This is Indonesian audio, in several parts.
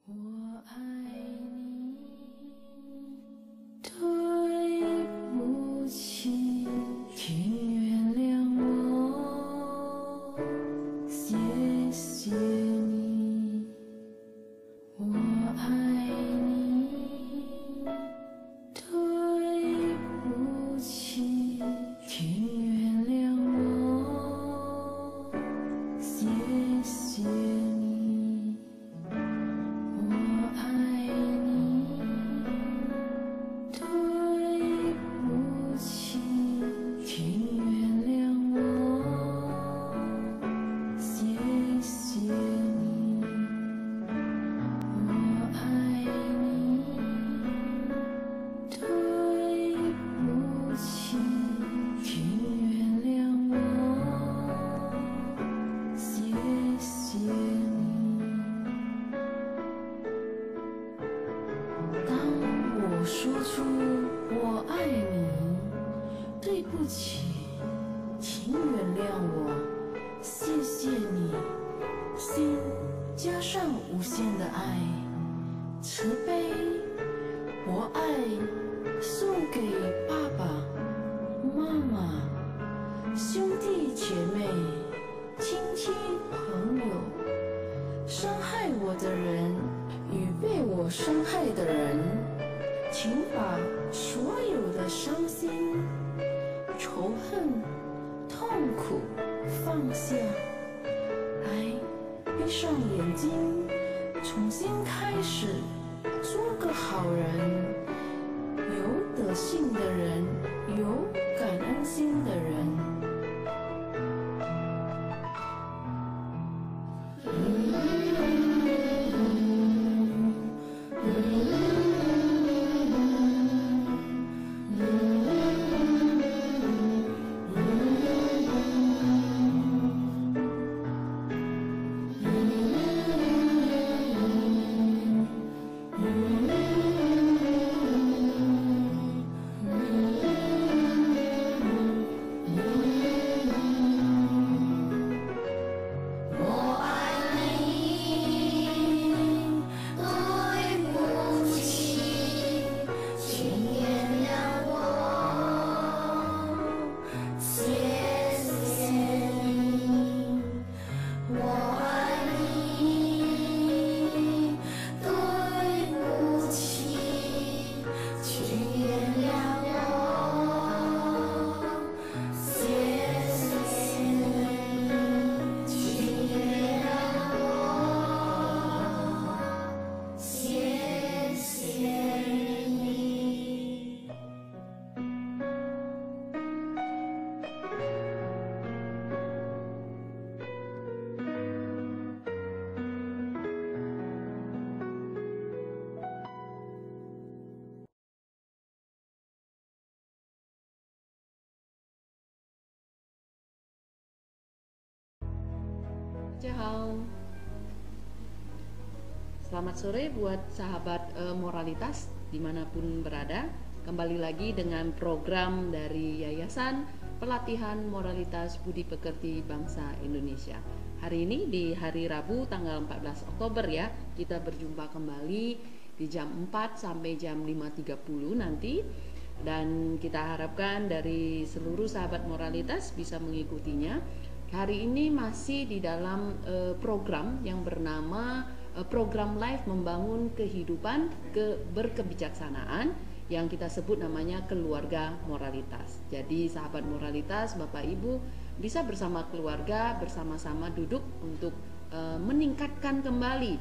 我爱你，对不起，请原谅我，谢谢你。我爱你，对不起，请原谅我，谢谢你。我说出我爱你，对不起，请原谅我，谢谢你，心加上无限的爱，慈悲，我爱送给爸爸妈妈、兄弟姐妹、亲戚朋友，伤害我的人与被我伤害的人，请把所有的伤心、仇恨、痛苦放下，来，闭上眼睛，重新开始，做个好人，有德性的人，有感恩心的人。Ciao. Selamat sore buat sahabat moralitas dimanapun berada. Kembali lagi dengan program dari Yayasan Pelatihan Moralitas Budi Pekerti Bangsa Indonesia. Hari ini di hari Rabu tanggal 14 Oktober ya, kita berjumpa kembali di jam 4 sampai jam 5.30 nanti. Dan kita harapkan dari seluruh sahabat moralitas bisa mengikutinya. Hari ini masih di dalam program yang bernama program live membangun kehidupan berkebijaksanaan yang kita sebut namanya keluarga moralitas. Jadi sahabat moralitas, Bapak Ibu bisa bersama keluarga bersama-sama duduk untuk meningkatkan kembali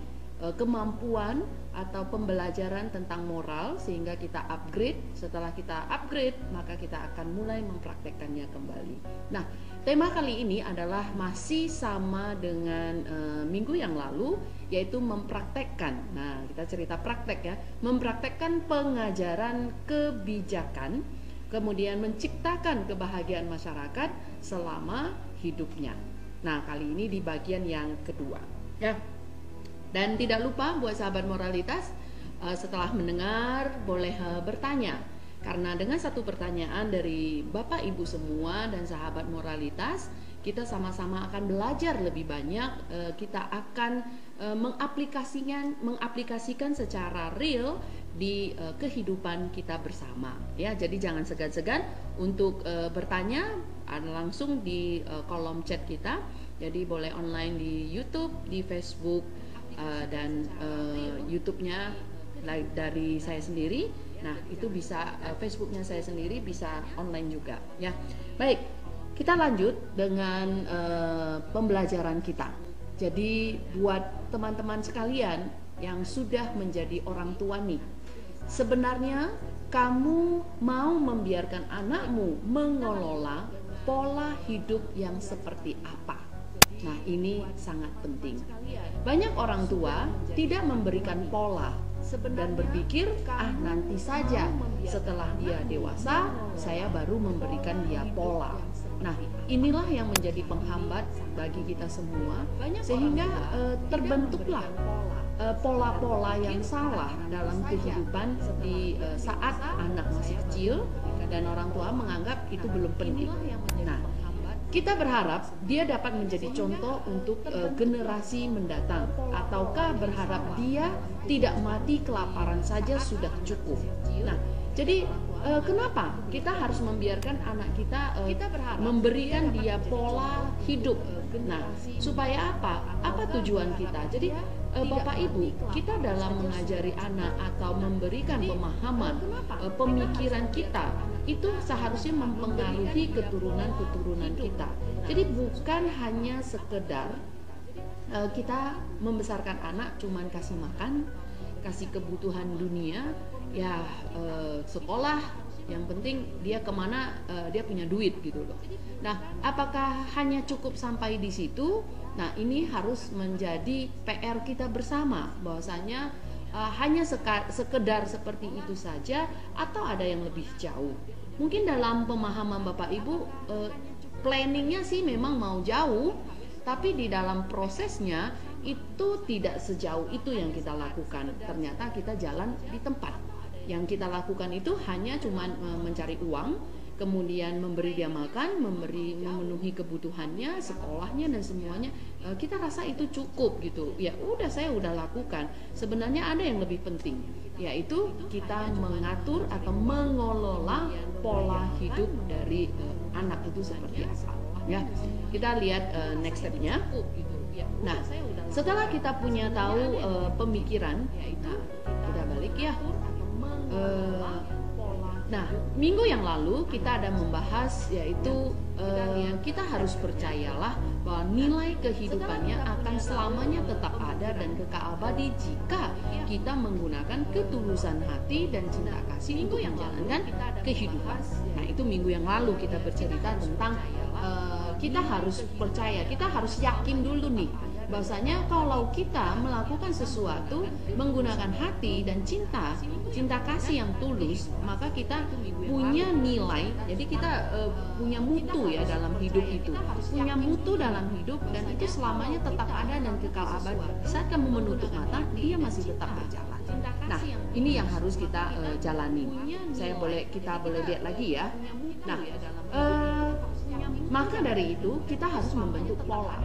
kemampuan atau pembelajaran tentang moral sehingga kita upgrade. Setelah kita upgrade, maka kita akan mulai mempraktekkannya kembali. Nah, tema kali ini adalah masih sama dengan minggu yang lalu, yaitu mempraktekkan. Nah, kita cerita praktek ya, mempraktekkan pengajaran kebijakan, kemudian menciptakan kebahagiaan masyarakat selama hidupnya. Nah, kali ini di bagian yang kedua ya. Dan tidak lupa buat sahabat moralitas, setelah mendengar boleh bertanya, karena dengan satu pertanyaan dari Bapak Ibu semua dan sahabat moralitas, kita sama-sama akan belajar lebih banyak. Kita akan mengaplikasikan secara real di kehidupan kita bersama ya. Jadi jangan segan-segan untuk bertanya langsung di kolom chat kita. Jadi boleh online di YouTube, di Facebook, dan YouTube-nya dari saya sendiri. Nah, itu bisa Facebook-nya saya sendiri, bisa online juga ya. Baik, kita lanjut dengan pembelajaran kita. Jadi buat teman-teman sekalian yang sudah menjadi orang tua nih, sebenarnya kamu mau membiarkan anakmu mengelola pola hidup yang seperti apa? Nah, ini sangat penting. Banyak orang tua tidak memberikan pola dan berpikir, nanti saja setelah dia dewasa, saya baru memberikan dia pola. Nah, inilah yang menjadi penghambat bagi kita semua, sehingga terbentuklah pola-pola yang salah dalam kehidupan di saat anak masih kecil, dan orang tua menganggap itu belum penting. Nah, kita berharap dia dapat menjadi contoh untuk generasi mendatang, ataukah berharap dia tidak mati kelaparan saja sudah cukup. Nah, jadi kenapa kita harus membiarkan anak kita memberikan dia pola hidup? Nah, supaya apa? Apa tujuan kita? Jadi Bapak Ibu, kita dalam mengajari anak atau memberikan pemahaman, pemikiran kita itu seharusnya mempengaruhi keturunan-keturunan kita. Jadi bukan hanya sekedar kita membesarkan anak cuman kasih makan, kasih kebutuhan dunia, ya sekolah, yang penting dia kemana dia punya duit gitu loh. Nah, apakah hanya cukup sampai di situ? Nah, ini harus menjadi PR kita bersama, bahwasanya hanya sekedar seperti itu saja atau ada yang lebih jauh. Mungkin dalam pemahaman Bapak Ibu planningnya sih memang mau jauh, tapi di dalam prosesnya itu tidak sejauh itu yang kita lakukan. Ternyata kita jalan di tempat. Yang kita lakukan itu hanya cuman mencari uang, kemudian memberi dia makan, memenuhi kebutuhannya, sekolahnya dan semuanya. Kita rasa itu cukup gitu. Ya udah, saya udah lakukan. Sebenarnya ada yang lebih penting, yaitu kita mengatur atau mengelola pola hidup dari anak itu seperti apa. Ya, kita lihat next step-nya. Nah, setelah kita punya tahu pemikiran, yaitu kita balik ya. Nah, minggu yang lalu kita ada membahas, yaitu kita harus percayalah bahwa nilai kehidupannya akan selamanya tetap ada dan kekal abadi jika kita menggunakan ketulusan hati dan cinta kasih untuk menjalankan kehidupan. Nah, itu minggu yang lalu kita bercerita tentang kita harus percaya, kita harus yakin dulu nih, bahwasanya kalau kita melakukan sesuatu menggunakan hati dan cinta kasih yang tulus, maka kita punya nilai. Jadi kita punya mutu ya dalam hidup itu, punya mutu dalam hidup, dan itu selamanya tetap ada dan kekal abadi. Saat kamu menutup mata, dia masih tetap berjalan. Nah, ini yang harus kita jalani. Kita boleh lihat lagi ya. Nah, maka dari itu kita harus membentuk pola.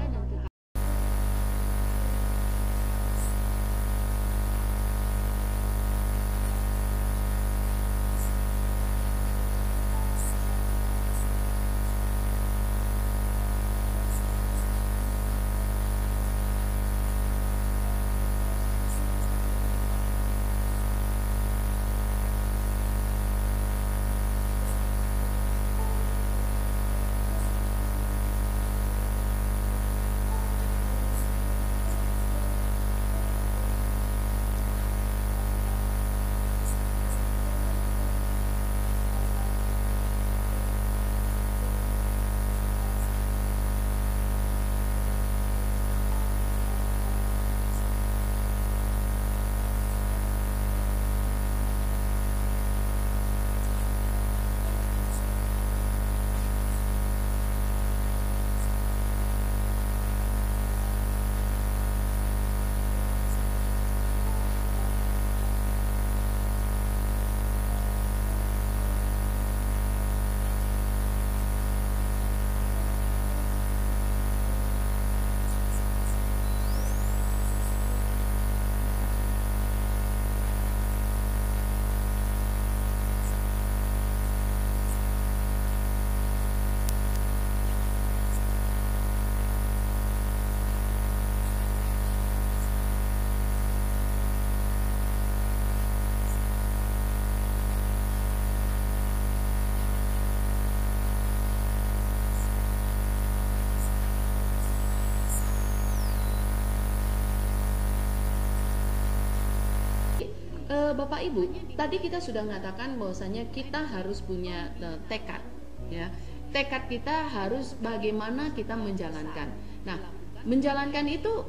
Bapak Ibu, tadi kita sudah mengatakan bahwasanya kita harus punya tekad, ya. Tekad kita harus bagaimana kita menjalankan. Nah, menjalankan itu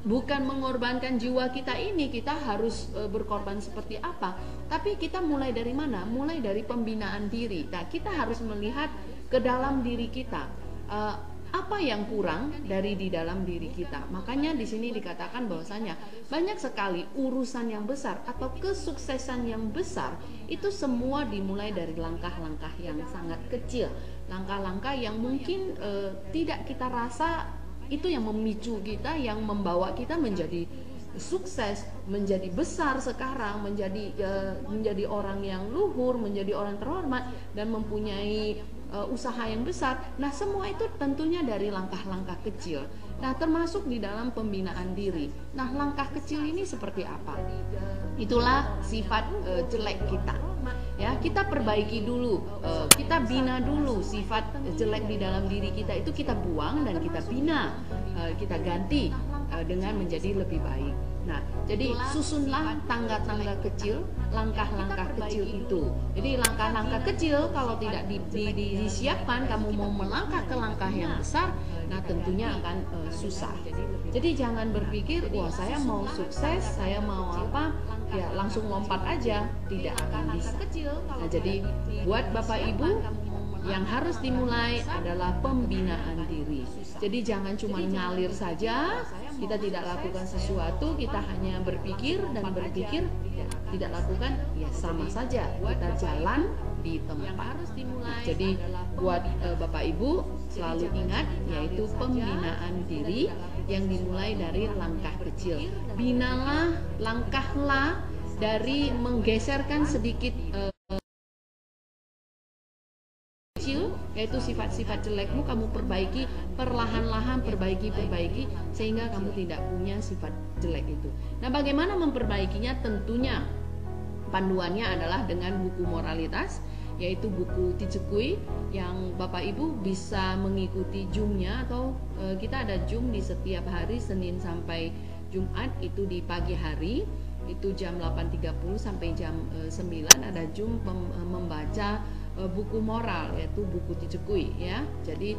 bukan mengorbankan jiwa kita ini, kita harus berkorban seperti apa, tapi kita mulai dari mana? Mulai dari pembinaan diri. Nah, kita harus melihat ke dalam diri kita. Apa yang kurang dari di dalam diri kita. Makanya di sini dikatakan bahwasanya banyak sekali urusan yang besar atau kesuksesan yang besar itu semua dimulai dari langkah-langkah yang sangat kecil, langkah-langkah yang mungkin tidak kita rasa itu yang memicu kita, yang membawa kita menjadi sukses, menjadi besar sekarang, menjadi orang yang luhur, menjadi orang terhormat dan mempunyai usaha yang besar. Nah, semua itu tentunya dari langkah-langkah kecil. Nah, termasuk di dalam pembinaan diri. Nah, langkah kecil ini seperti apa? Itulah sifat jelek kita. Ya, kita perbaiki dulu, kita bina dulu sifat jelek di dalam diri kita, itu kita buang dan kita bina, kita ganti dengan menjadi lebih baik. Nah, jadi susunlah tangga-tangga kecil, langkah-langkah kecil itu. Jadi langkah-langkah kecil kalau tidak disiapkan, kamu mau melangkah ke langkah yang besar, nah tentunya akan susah. Jadi jangan berpikir, wah saya mau sukses, saya mau apa, ya langsung lompat aja, tidak akan bisa. Nah, jadi buat Bapak Ibu, yang harus dimulai adalah pembinaan diri. Jadi jangan cuma ngalir saja, kita tidak lakukan sesuatu, kita hanya berpikir dan berpikir, tidak lakukan, ya sama saja kita jalan di tempat. Nah, jadi buat Bapak Ibu selalu ingat, yaitu pembinaan diri yang dimulai dari langkah kecil. Binalah, langkahlah dari menggeserkan sedikit yaitu sifat-sifat jelekmu, kamu perbaiki perlahan-lahan, perbaiki sehingga kamu tidak punya sifat jelek itu. Nah, bagaimana memperbaikinya? Tentunya panduannya adalah dengan buku moralitas, yaitu buku Ticekui yang Bapak Ibu bisa mengikuti Zoom-nya, atau kita ada Zoom di setiap hari Senin sampai Jumat, itu di pagi hari, itu jam 8.30 sampai jam 9 ada Zoom membaca buku moral, yaitu buku Ticekui, ya. Jadi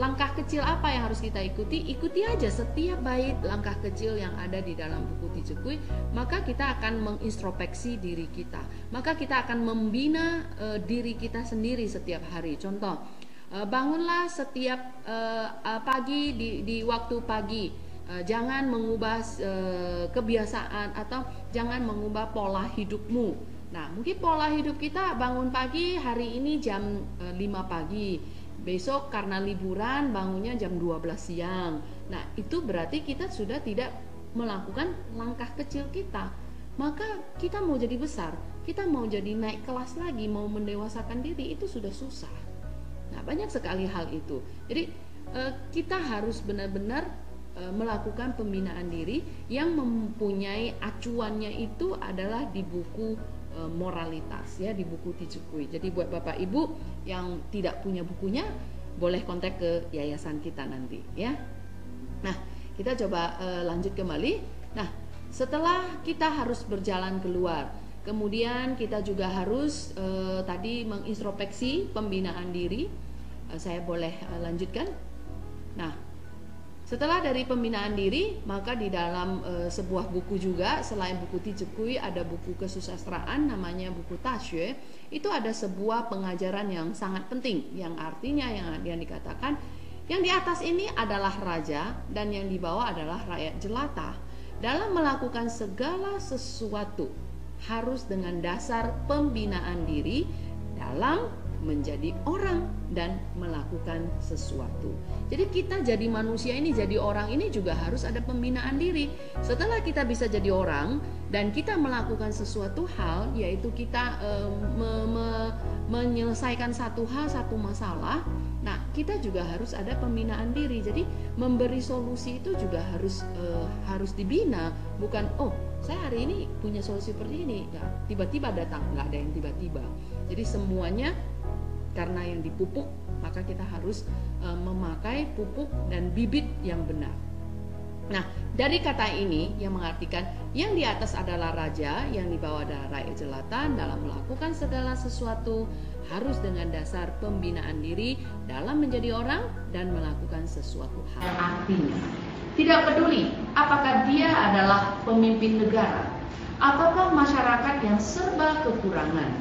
langkah kecil apa yang harus kita ikuti? Ikuti aja setiap bait langkah kecil yang ada di dalam buku Ticekui, maka kita akan mengintrospeksi diri kita, maka kita akan membina diri kita sendiri setiap hari. Contoh, bangunlah setiap pagi di waktu pagi. Jangan mengubah kebiasaan atau jangan mengubah pola hidupmu. Nah, mungkin pola hidup kita bangun pagi hari ini jam 5 pagi, besok karena liburan bangunnya jam 12 siang. Nah, itu berarti kita sudah tidak melakukan langkah kecil kita. Maka kita mau jadi besar, kita mau jadi naik kelas lagi, mau mendewasakan diri, itu sudah susah. Nah, banyak sekali hal itu. Jadi kita harus benar-benar melakukan pembinaan diri yang mempunyai acuannya itu adalah di buku moralitas, ya, di buku Ticekui. Jadi buat Bapak Ibu yang tidak punya bukunya, boleh kontak ke yayasan kita nanti, ya. Nah, kita coba lanjut kembali. Nah, setelah kita harus berjalan keluar, kemudian kita juga harus tadi mengintrospeksi pembinaan diri. Saya boleh lanjutkan. Nah, setelah dari pembinaan diri, maka di dalam sebuah buku juga, selain buku Ticekui, ada buku kesusastraan namanya buku Tashue. Itu ada sebuah pengajaran yang sangat penting, yang artinya yang dikatakan yang di atas ini adalah raja dan yang di bawah adalah rakyat jelata. Dalam melakukan segala sesuatu harus dengan dasar pembinaan diri dalam menjadi orang dan melakukan sesuatu. Jadi kita jadi manusia ini, jadi orang ini juga harus ada pembinaan diri. Setelah kita bisa jadi orang dan kita melakukan sesuatu hal, yaitu kita menyelesaikan satu hal, satu masalah. Nah, kita juga harus ada pembinaan diri. Jadi memberi solusi itu juga harus dibina. Bukan, oh saya hari ini punya solusi seperti ini, nah, tiba-tiba datang, nggak ada yang tiba-tiba. Jadi semuanya karena yang dipupuk, maka kita harus memakai pupuk dan bibit yang benar. Nah, dari kata ini yang mengartikan yang di atas adalah raja, yang di bawah adalah rakyat jelata. Dalam melakukan segala sesuatu harus dengan dasar pembinaan diri dalam menjadi orang dan melakukan sesuatu hal. Artinya, tidak peduli apakah dia adalah pemimpin negara ataukah masyarakat yang serba kekurangan,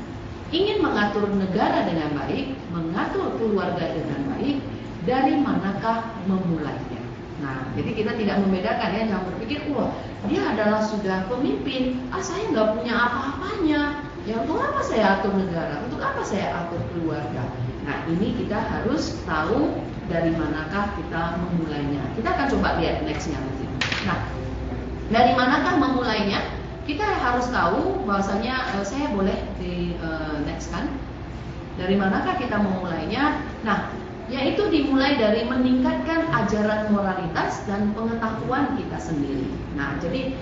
ingin mengatur negara dengan baik, mengatur keluarga dengan baik, dari manakah memulainya? Nah, jadi kita tidak membedakan ya, jangan berpikir, wah dia adalah sudah pemimpin, saya nggak punya apa-apanya, ya untuk apa saya atur negara, untuk apa saya atur keluarga. Nah, ini kita harus tahu dari manakah kita memulainya. Kita akan coba lihat nextnya nanti. Nah, dari manakah memulainya? Kita harus tahu bahwasanya, saya boleh di next kan? Dari manakah kita memulainya? Nah, yaitu dimulai dari meningkatkan ajaran moralitas dan pengetahuan kita sendiri. Nah, jadi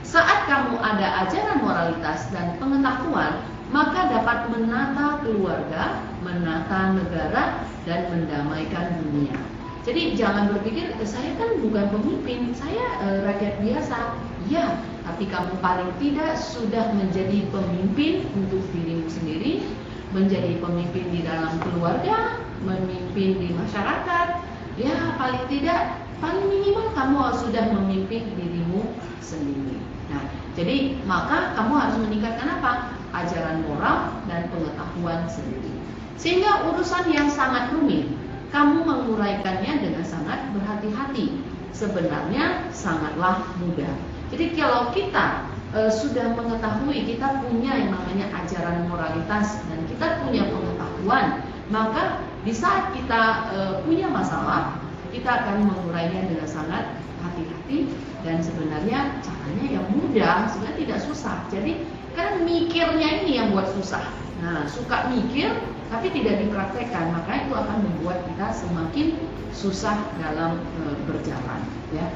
saat kamu ada ajaran moralitas dan pengetahuan, maka dapat menata keluarga, menata negara, dan mendamaikan dunia. Jadi jangan berpikir, saya kan bukan pemimpin, saya rakyat biasa. Ya, tapi kamu paling tidak sudah menjadi pemimpin untuk dirimu sendiri, menjadi pemimpin di dalam keluarga, memimpin di masyarakat. Ya, paling tidak, paling minimal kamu sudah memimpin dirimu sendiri. Nah, jadi maka kamu harus meningkatkan apa? Ajaran moral dan pengetahuan sendiri. Sehingga urusan yang sangat rumit, kamu menguraikannya dengan sangat berhati-hati. Sebenarnya sangatlah mudah. Jadi kalau kita sudah mengetahui, kita punya yang namanya ajaran moralitas dan kita punya pengetahuan, maka di saat kita punya masalah, kita akan mengurainya dengan sangat hati-hati. Dan sebenarnya caranya yang mudah, sebenarnya tidak susah. Jadi kan mikirnya ini yang buat susah. Nah, suka mikir tapi tidak dipraktekkan, maka itu akan membuat kita semakin susah dalam berjalan, ya.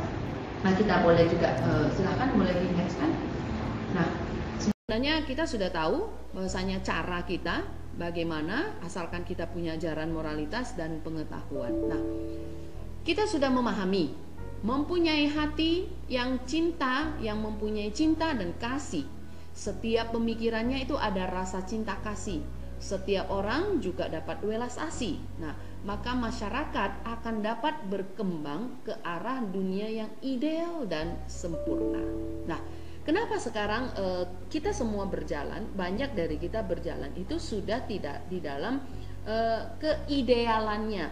Nah, kita boleh juga silakan boleh di next kan. Nah, sebenarnya kita sudah tahu bahwasanya cara kita bagaimana, asalkan kita punya ajaran moralitas dan pengetahuan. Nah, kita sudah memahami, mempunyai hati yang cinta, yang mempunyai cinta dan kasih. Setiap pemikirannya itu ada rasa cinta kasih. Setiap orang juga dapat welas asih. Nah, maka masyarakat akan dapat berkembang ke arah dunia yang ideal dan sempurna. Nah, kenapa sekarang kita semua berjalan, banyak dari kita berjalan itu sudah tidak di dalam keidealannya,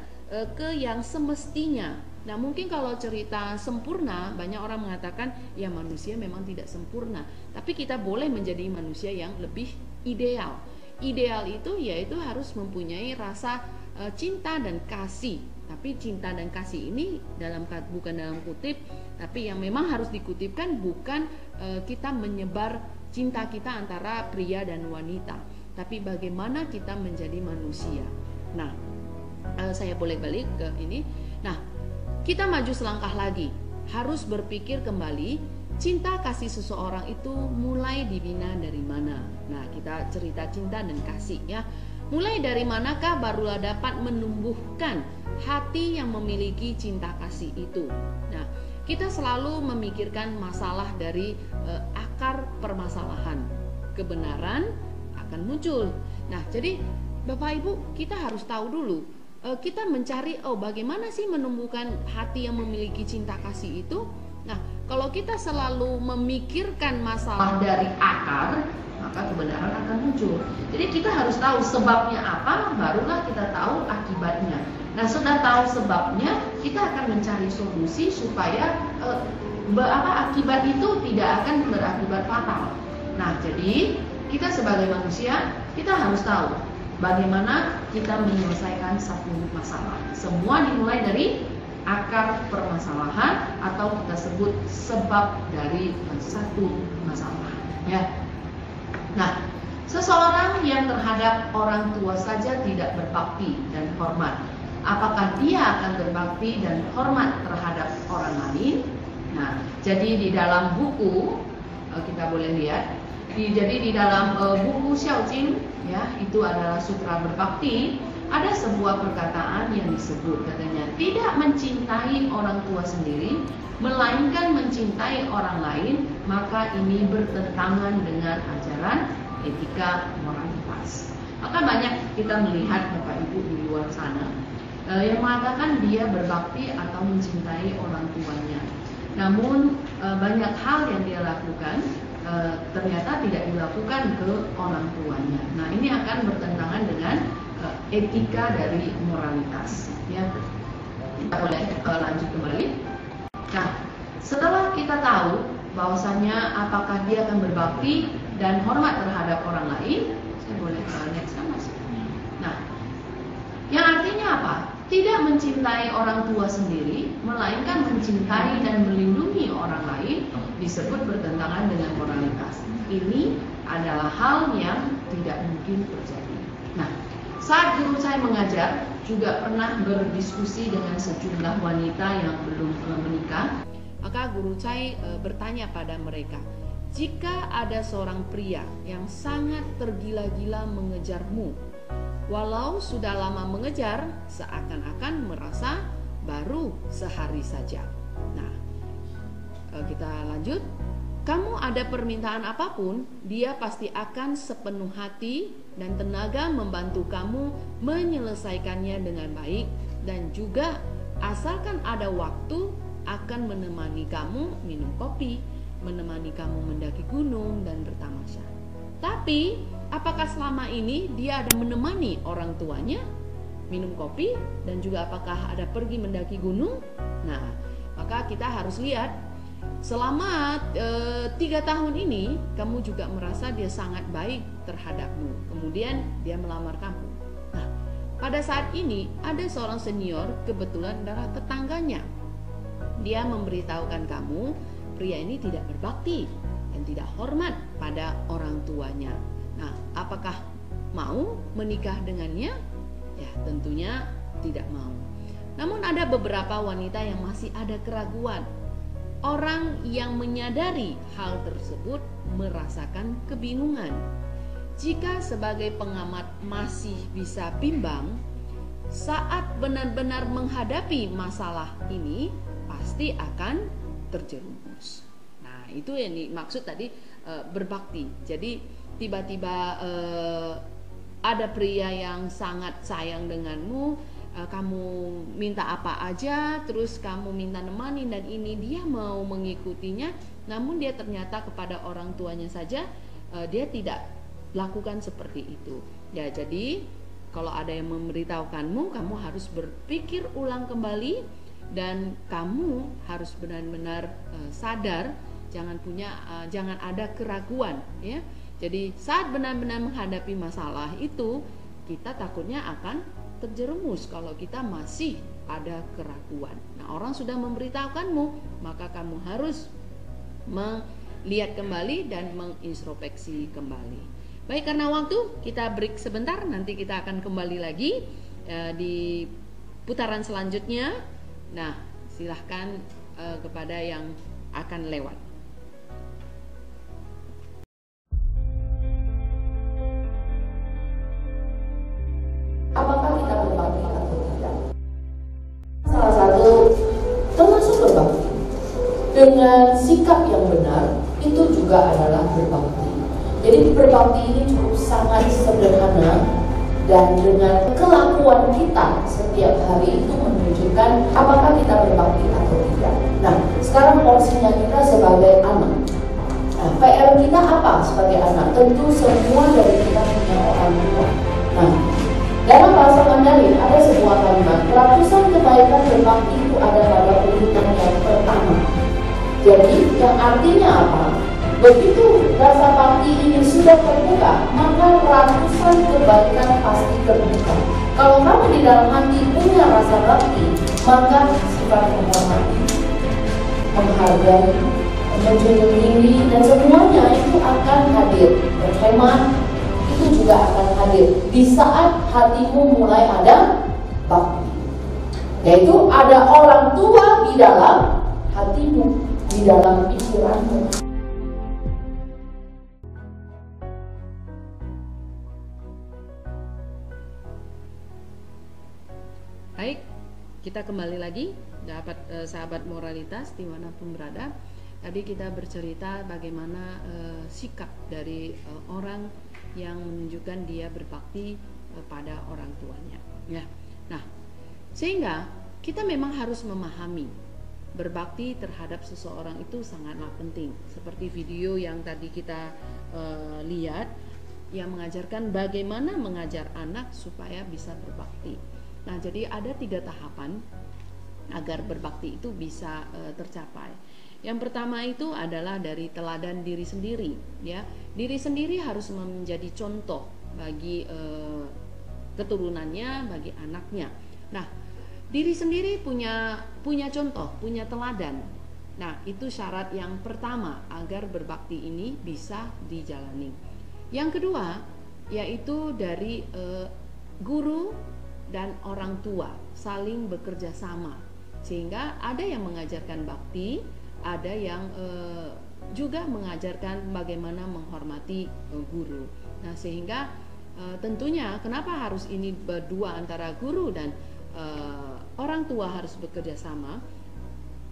ke yang semestinya. Nah, mungkin kalau cerita sempurna, banyak orang mengatakan ya manusia memang tidak sempurna, tapi kita boleh menjadi manusia yang lebih ideal. Ideal itu yaitu harus mempunyai rasa cinta dan kasih. Tapi cinta dan kasih ini bukan dalam kutip, tapi yang memang harus dikutipkan bukan kita menyebar cinta kita antara pria dan wanita, tapi bagaimana kita menjadi manusia. Nah, saya boleh balik ke ini. Nah, kita maju selangkah lagi, harus berpikir kembali. Cinta kasih seseorang itu mulai dibina dari mana? Nah, kita cerita cinta dan kasih ya. Mulai dari manakah barulah dapat menumbuhkan hati yang memiliki cinta kasih itu. Nah, kita selalu memikirkan masalah dari akar permasalahan. Kebenaran akan muncul. Nah, jadi Bapak Ibu, kita harus tahu dulu. Kita mencari, bagaimana sih menumbuhkan hati yang memiliki cinta kasih itu? Nah, kalau kita selalu memikirkan masalah dari akar, maka kebenaran akan muncul. Jadi kita harus tahu sebabnya apa, barulah kita tahu akibatnya. Nah, sudah tahu sebabnya, kita akan mencari solusi supaya akibat itu tidak akan berakibat fatal. Nah, jadi kita sebagai manusia, kita harus tahu bagaimana kita menyelesaikan satu masalah. Semua dimulai dari akar permasalahan atau kita sebut sebab dari satu masalah, ya. Nah, seseorang yang terhadap orang tua saja tidak berbakti dan hormat, apakah dia akan berbakti dan hormat terhadap orang lain? Nah, jadi di dalam buku kita boleh lihat, jadi di dalam buku Xiao Jing, ya, itu adalah sutra berbakti. Ada sebuah perkataan yang disebut, katanya, tidak mencintai orang tua sendiri, melainkan mencintai orang lain, maka ini bertentangan dengan ajaran etika moralitas. Maka banyak kita melihat Bapak Ibu di luar sana yang mengatakan dia berbakti atau mencintai orang tuanya. Namun banyak hal yang dia lakukan ternyata tidak dilakukan ke orang tuanya. Nah, ini akan bertentangan dengan etika dari moralitas. Ya, kita boleh lanjut kembali. Nah, setelah kita tahu bahwasanya apakah dia akan berbakti dan hormat terhadap orang lain, saya boleh next Mas. Nah, yang artinya apa? Tidak mencintai orang tua sendiri, melainkan mencintai dan melindungi orang lain, disebut bertentangan dengan moralitas. Ini adalah hal yang tidak mungkin terjadi. Nah, saat guru saya mengajar, juga pernah berdiskusi dengan sejumlah wanita yang belum menikah. Maka guru saya bertanya pada mereka, jika ada seorang pria yang sangat tergila-gila mengejarmu, walau sudah lama mengejar, seakan-akan merasa baru sehari saja. Nah, kita lanjut. Kamu ada permintaan apapun, dia pasti akan sepenuh hati dan tenaga membantu kamu menyelesaikannya dengan baik, dan juga asalkan ada waktu akan menemani kamu minum kopi, menemani kamu mendaki gunung dan bertamasya. Tapi apakah selama ini dia ada menemani orang tuanya minum kopi dan juga apakah ada pergi mendaki gunung? Nah, maka kita harus lihat selama 3 tahun ini kamu juga merasa dia sangat baik terhadapmu. Kemudian dia melamar kamu. Nah, pada saat ini ada seorang senior, kebetulan adalah tetangganya. Dia memberitahukan kamu pria ini tidak berbakti dan tidak hormat pada orang tuanya. Nah, apakah mau menikah dengannya? Ya, tentunya tidak mau. Namun ada beberapa wanita yang masih ada keraguan. Orang yang menyadari hal tersebut merasakan kebingungan. Jika sebagai pengamat masih bisa bimbang, saat benar-benar menghadapi masalah ini pasti akan terjerumus. Nah, itu yang dimaksud tadi berbakti. Jadi tiba-tiba ada pria yang sangat sayang denganmu, kamu minta apa aja, terus kamu minta nemani, dan ini dia mau mengikutinya, namun dia ternyata kepada orang tuanya saja dia tidak lakukan seperti itu. Ya, jadi kalau ada yang memberitahukanmu, kamu harus berpikir ulang kembali dan kamu harus benar-benar sadar, jangan ada keraguan, ya. Jadi saat benar-benar menghadapi masalah itu, kita takutnya akan terjerumus kalau kita masih ada keraguan. Nah, orang sudah memberitahukanmu, maka kamu harus melihat kembali dan mengintrospeksi kembali. Baik, karena waktu kita break sebentar, nanti kita akan kembali lagi di putaran selanjutnya. Nah, silahkan kepada yang akan lewat. Apakah kita berbakti atau tidak? Salah satu termasuk berbakti dengan sikap yang benar itu juga adalah berbakti. Jadi berbakti ini cukup sangat sederhana dan dengan kelakuan kita setiap hari itu menunjukkan apakah kita berbakti atau tidak. Nah, sekarang porsinya kita sebagai anak. Nah, PR kita apa sebagai anak? Tentu semua dari kita punya orang tua. Nah, dalam bahasa Mandarin ada sebuah kalimat, ratusan kebaikan berbakti itu ada pada urutan yang pertama. Jadi yang artinya apa? Begitu rasa bakti ini sudah terbuka, maka ratusan kebaikan pasti terbuka. Kalau kamu di dalam hati punya rasa bakti, maka sifat menghormati, menghargai, menjunjung tinggi, dan semuanya itu akan hadir. Berhemat itu juga akan hadir di saat hatimu mulai ada bakti, yaitu ada orang tua di dalam hatimu, di dalam pikiranmu. Baik, kita kembali lagi sahabat moralitas dimanapun berada. Tadi kita bercerita bagaimana sikap dari orang yang menunjukkan dia berbakti pada orang tuanya, ya. Nah, sehingga kita memang harus memahami berbakti terhadap seseorang itu sangatlah penting. Seperti video yang tadi kita lihat yang mengajarkan bagaimana mengajar anak supaya bisa berbakti. Nah, jadi ada 3 tahapan agar berbakti itu bisa tercapai. Yang pertama itu adalah dari teladan diri sendiri, ya. Diri sendiri harus menjadi contoh bagi keturunannya, bagi anaknya. Nah, diri sendiri punya contoh, punya teladan. Nah, itu syarat yang pertama agar berbakti ini bisa dijalani. Yang kedua yaitu dari guru dan orang tua saling bekerja sama, sehingga ada yang mengajarkan bakti, ada yang juga mengajarkan bagaimana menghormati guru. Nah, sehingga tentunya kenapa harus ini berdua antara guru dan orang tua harus bekerja sama.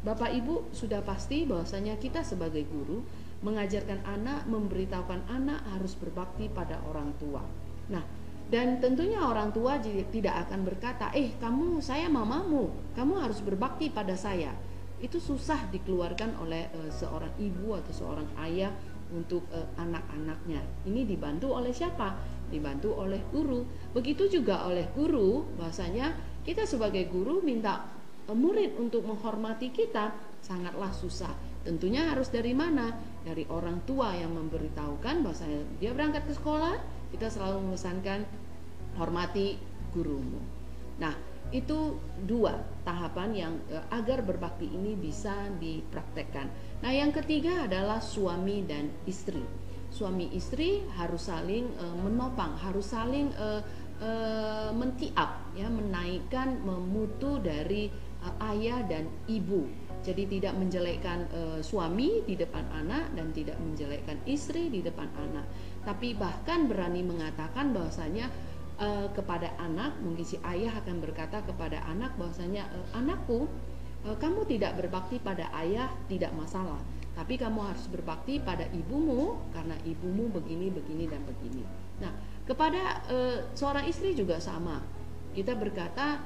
Bapak Ibu sudah pasti bahwasanya kita sebagai guru mengajarkan anak, memberitahukan anak harus berbakti pada orang tua. Nah, dan tentunya orang tua tidak akan berkata, saya mamamu, kamu harus berbakti pada saya. Itu susah dikeluarkan oleh seorang ibu atau seorang ayah untuk anak-anaknya. Ini dibantu oleh siapa? Dibantu oleh guru. Begitu juga oleh guru, bahwasanya kita sebagai guru minta murid untuk menghormati kita sangatlah susah. Tentunya harus dari mana? Dari orang tua yang memberitahukan bahwasanya dia berangkat ke sekolah, kita selalu memesankan hormati gurumu. Nah, itu 2 tahapan yang agar berbakti ini bisa dipraktekkan. Nah, yang ketiga adalah suami dan istri. Suami istri harus saling menopang, harus saling mentiap, ya, menaikkan mutu dari ayah dan ibu. Jadi tidak menjelekkan suami di depan anak dan tidak menjelekkan istri di depan anak, tapi bahkan berani mengatakan bahwasanya kepada anak, mungkin si ayah akan berkata kepada anak bahwasanya anakku, kamu tidak berbakti pada ayah tidak masalah, tapi kamu harus berbakti pada ibumu karena ibumu begini, begini dan begini. Nah, kepada seorang istri juga sama. Kita berkata,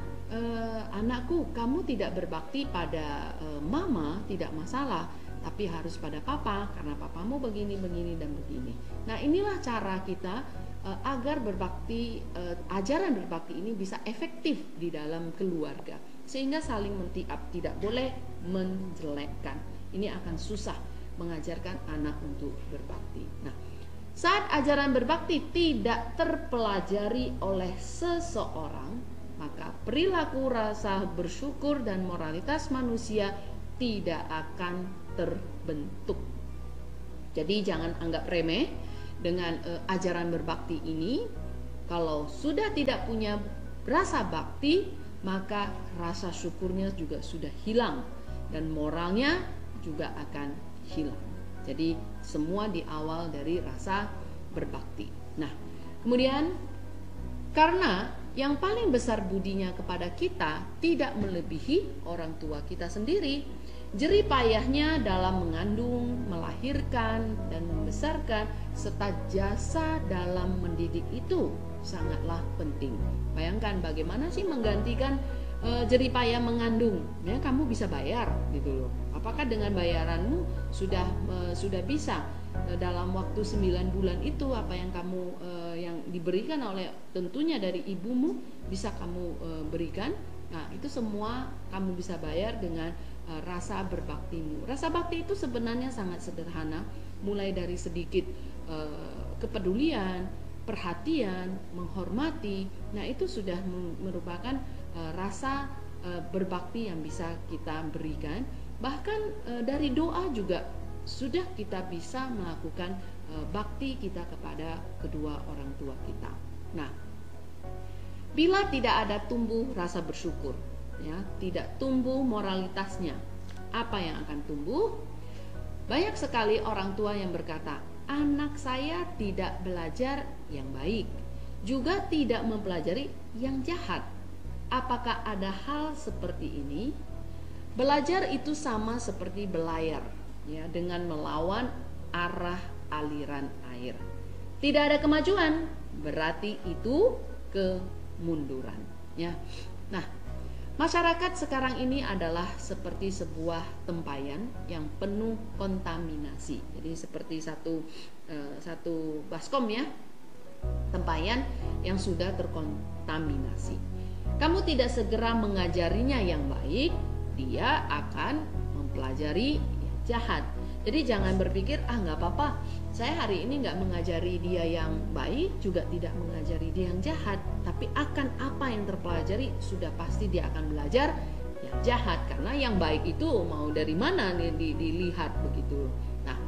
anakku, kamu tidak berbakti pada mama tidak masalah, tapi harus pada papa karena papamu begini, begini dan begini. Nah, inilah cara kita agar berbakti, ajaran berbakti ini bisa efektif di dalam keluarga, sehingga saling mentiap, tidak boleh menjelekkan. Ini akan susah mengajarkan anak untuk berbakti. Nah, saat ajaran berbakti tidak terpelajari oleh seseorang, maka perilaku rasa bersyukur dan moralitas manusia tidak akan terbentuk. Jadi jangan anggap remeh dengan ajaran berbakti ini. Kalau sudah tidak punya rasa bakti, maka rasa syukurnya juga sudah hilang dan moralnya juga akan hilang. Jadi semua di awal dari rasa berbakti. Nah, kemudian karena yang paling besar budinya kepada kita tidak melebihi orang tua kita sendiri, jerih payahnya dalam mengandung, melahirkan dan membesarkan serta jasa dalam mendidik itu sangatlah penting. Bayangkan bagaimana sih menggantikan jerih payah mengandung, ya, kamu bisa bayar gitu loh. Apakah dengan bayaranmu sudah bisa dalam waktu 9 bulan itu apa yang kamu yang diberikan oleh tentunya dari ibumu bisa kamu berikan? Nah, itu semua kamu bisa bayar dengan rasa berbaktimu. Rasa bakti itu sebenarnya sangat sederhana, mulai dari sedikit kepedulian, perhatian, menghormati. Nah, itu sudah merupakan rasa berbakti yang bisa kita berikan. Bahkan dari doa juga sudah kita bisa melakukan bakti kita kepada kedua orang tua kita. Nah, bila tidak ada tumbuh rasa bersyukur, ya, tidak tumbuh moralitasnya, apa yang akan tumbuh? Banyak sekali orang tua yang berkata, anak saya tidak belajar yang baik, juga tidak mempelajari yang jahat. Apakah ada hal seperti ini? Belajar itu sama seperti belayar, ya, dengan melawan arah aliran air. Tidak ada kemajuan, berarti itu kemunduran, ya. Nah, masyarakat sekarang ini adalah seperti sebuah tempayan yang penuh kontaminasi. Jadi seperti satu baskom, ya, tempayan yang sudah terkontaminasi. Kamu tidak segera mengajarinya yang baik, dia akan mempelajari yang jahat. Jadi jangan berpikir, nggak apa-apa, saya hari ini nggak mengajari dia yang baik, juga tidak mengajari dia yang jahat. Tapi akan apa yang terpelajari, sudah pasti dia akan belajar yang jahat. Karena yang baik itu mau dari mana dilihat begitu. Nah,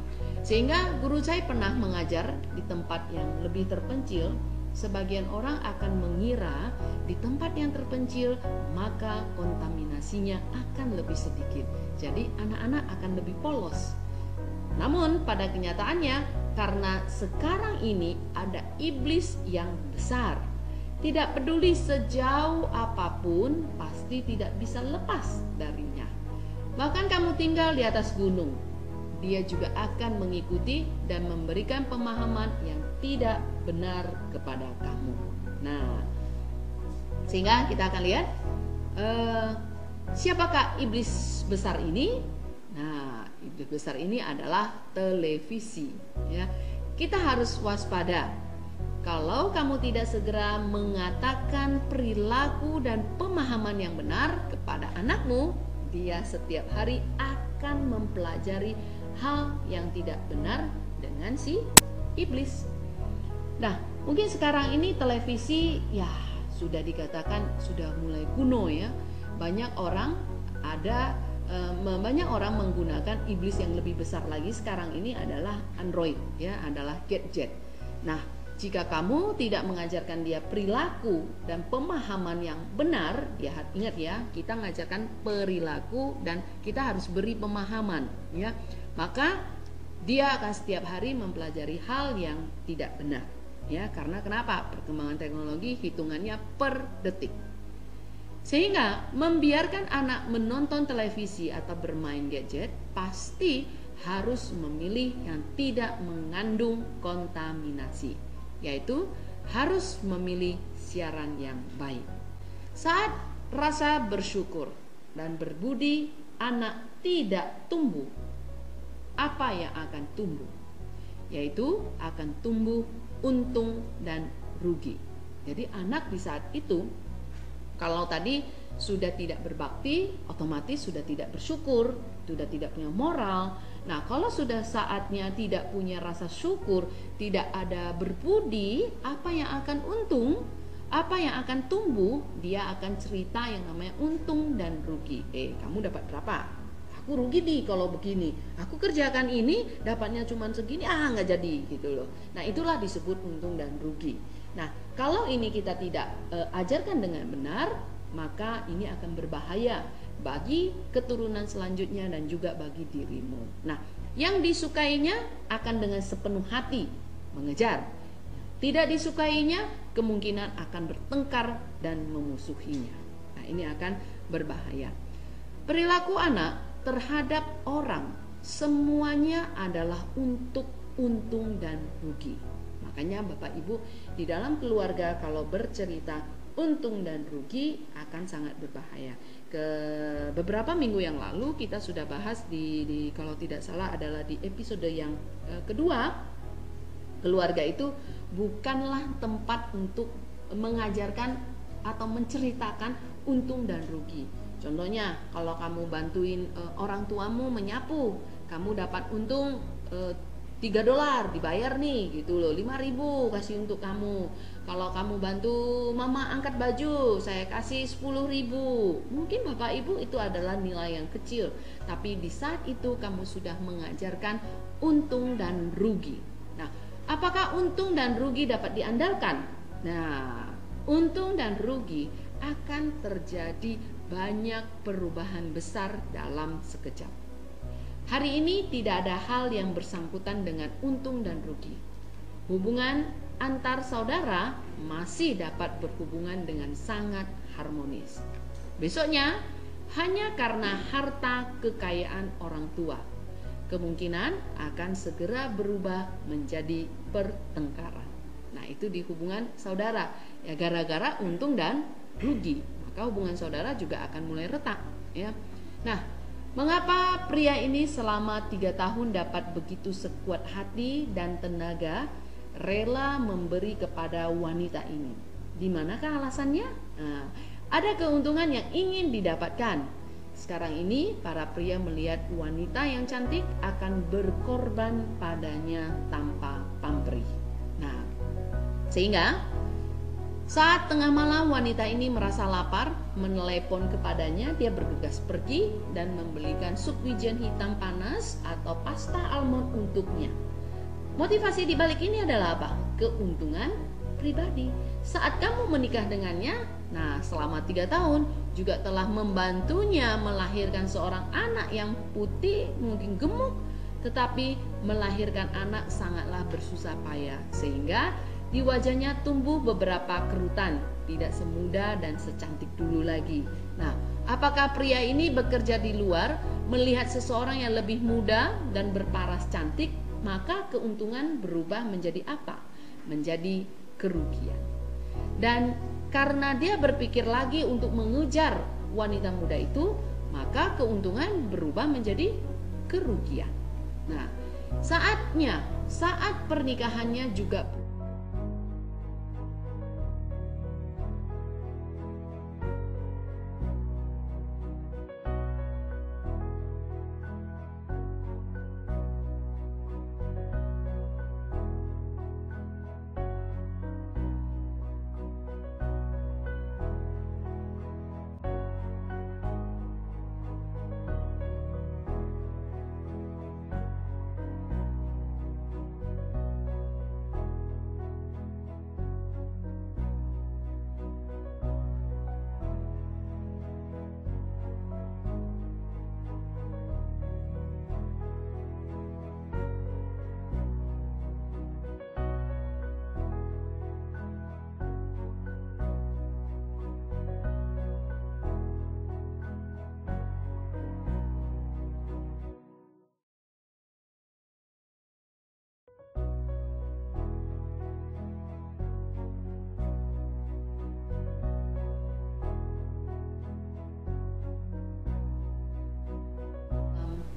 sehingga guru saya pernah mengajar di tempat yang lebih terpencil. Sebagian orang akan mengira di tempat yang terpencil maka kontaminasinya akan lebih sedikit. Jadi anak-anak akan lebih polos. Namun pada kenyataannya, karena sekarang ini ada iblis yang besar, tidak peduli sejauh apapun, pasti tidak bisa lepas darinya. Bahkan kamu tinggal di atas gunung, dia juga akan mengikuti dan memberikan pemahaman yang tidak benar kepada kamu. Nah, sehingga kita akan lihat siapakah iblis besar ini? Nah, iblis besar ini adalah televisi, ya. Kita harus waspada. Kalau kamu tidak segera mengatakan perilaku dan pemahaman yang benar kepada anakmu, dia setiap hari akan mempelajari hal yang tidak benar dengan si iblis. Nah, mungkin sekarang ini televisi ya sudah dikatakan sudah mulai kuno, ya. Banyak orang menggunakan iblis yang lebih besar lagi sekarang ini adalah Android, ya, adalah gadget. Nah, jika kamu tidak mengajarkan dia perilaku dan pemahaman yang benar, ya, ingat ya, kita mengajarkan perilaku dan kita harus beri pemahaman, ya. Maka dia akan setiap hari mempelajari hal yang tidak benar, ya. Karena kenapa? Perkembangan teknologi hitungannya per detik. Sehingga membiarkan anak menonton televisi atau bermain gadget pasti harus memilih yang tidak mengandung kontaminasi, yaitu harus memilih siaran yang baik. Saat rasa bersyukur dan berbudi anak tidak tumbuh, apa yang akan tumbuh? Yaitu akan tumbuh untung dan rugi. Jadi anak di saat itu, kalau tadi sudah tidak berbakti, otomatis sudah tidak bersyukur, sudah tidak punya moral. Nah, kalau sudah saatnya tidak punya rasa syukur, tidak ada berbudi, apa yang akan untung? Apa yang akan tumbuh? Dia akan cerita yang namanya untung dan rugi. Kamu dapat berapa? Aku rugi nih kalau begini. Aku kerjakan ini, dapatnya cuma segini, nggak jadi gitu loh. Nah, itulah disebut untung dan rugi. Nah, kalau ini kita tidak ajarkan dengan benar, maka ini akan berbahaya bagi keturunan selanjutnya dan juga bagi dirimu. Nah, yang disukainya akan dengan sepenuh hati mengejar. Tidak disukainya kemungkinan akan bertengkar dan memusuhinya. Nah, ini akan berbahaya. Perilaku anak terhadap orang semuanya adalah untuk untung dan rugi. Makanya Bapak Ibu di dalam keluarga kalau bercerita untung dan rugi akan sangat berbahaya. Beberapa minggu yang lalu kita sudah bahas di kalau tidak salah adalah di episode yang kedua, keluarga itu bukanlah tempat untuk mengajarkan atau menceritakan untung dan rugi. Contohnya kalau kamu bantuin orang tuamu menyapu, kamu dapat untung $3 dibayar nih gitu loh, 5.000 kasih untuk kamu. Kalau kamu bantu mama angkat baju, saya kasih 10.000. Mungkin Bapak Ibu itu adalah nilai yang kecil, tapi di saat itu kamu sudah mengajarkan untung dan rugi. Nah, apakah untung dan rugi dapat diandalkan? Nah, untung dan rugi akan terjadi banyak perubahan besar dalam sekejap. Hari ini tidak ada hal yang bersangkutan dengan untung dan rugi. Hubungan antar saudara masih dapat berhubungan dengan sangat harmonis. Besoknya, hanya karena harta kekayaan orang tua, kemungkinan akan segera berubah menjadi pertengkaran. Nah, itu di hubungan saudara. Ya, gara-gara untung dan rugi, maka hubungan saudara juga akan mulai retak. Ya. Nah, mengapa pria ini selama 3 tahun dapat begitu sekuat hati dan tenaga rela memberi kepada wanita ini? Di manakah alasannya? Nah, ada keuntungan yang ingin didapatkan. Sekarang ini para pria melihat wanita yang cantik akan berkorban padanya tanpa pamrih. Nah, sehingga saat tengah malam wanita ini merasa lapar, menelepon kepadanya, dia bergegas pergi dan membelikan sup wijen hitam panas atau pasta almond untuknya. Motivasi di balik ini adalah apa? Keuntungan pribadi. Saat kamu menikah dengannya, nah selama 3 tahun juga telah membantunya melahirkan seorang anak yang putih, mungkin gemuk, tetapi melahirkan anak sangatlah bersusah payah, sehingga di wajahnya tumbuh beberapa kerutan, tidak semuda dan secantik dulu lagi. Nah, apakah pria ini bekerja di luar, melihat seseorang yang lebih muda dan berparas cantik, maka keuntungan berubah menjadi apa? Menjadi kerugian. Dan karena dia berpikir lagi untuk mengejar wanita muda itu, maka keuntungan berubah menjadi kerugian. Nah, saat pernikahannya juga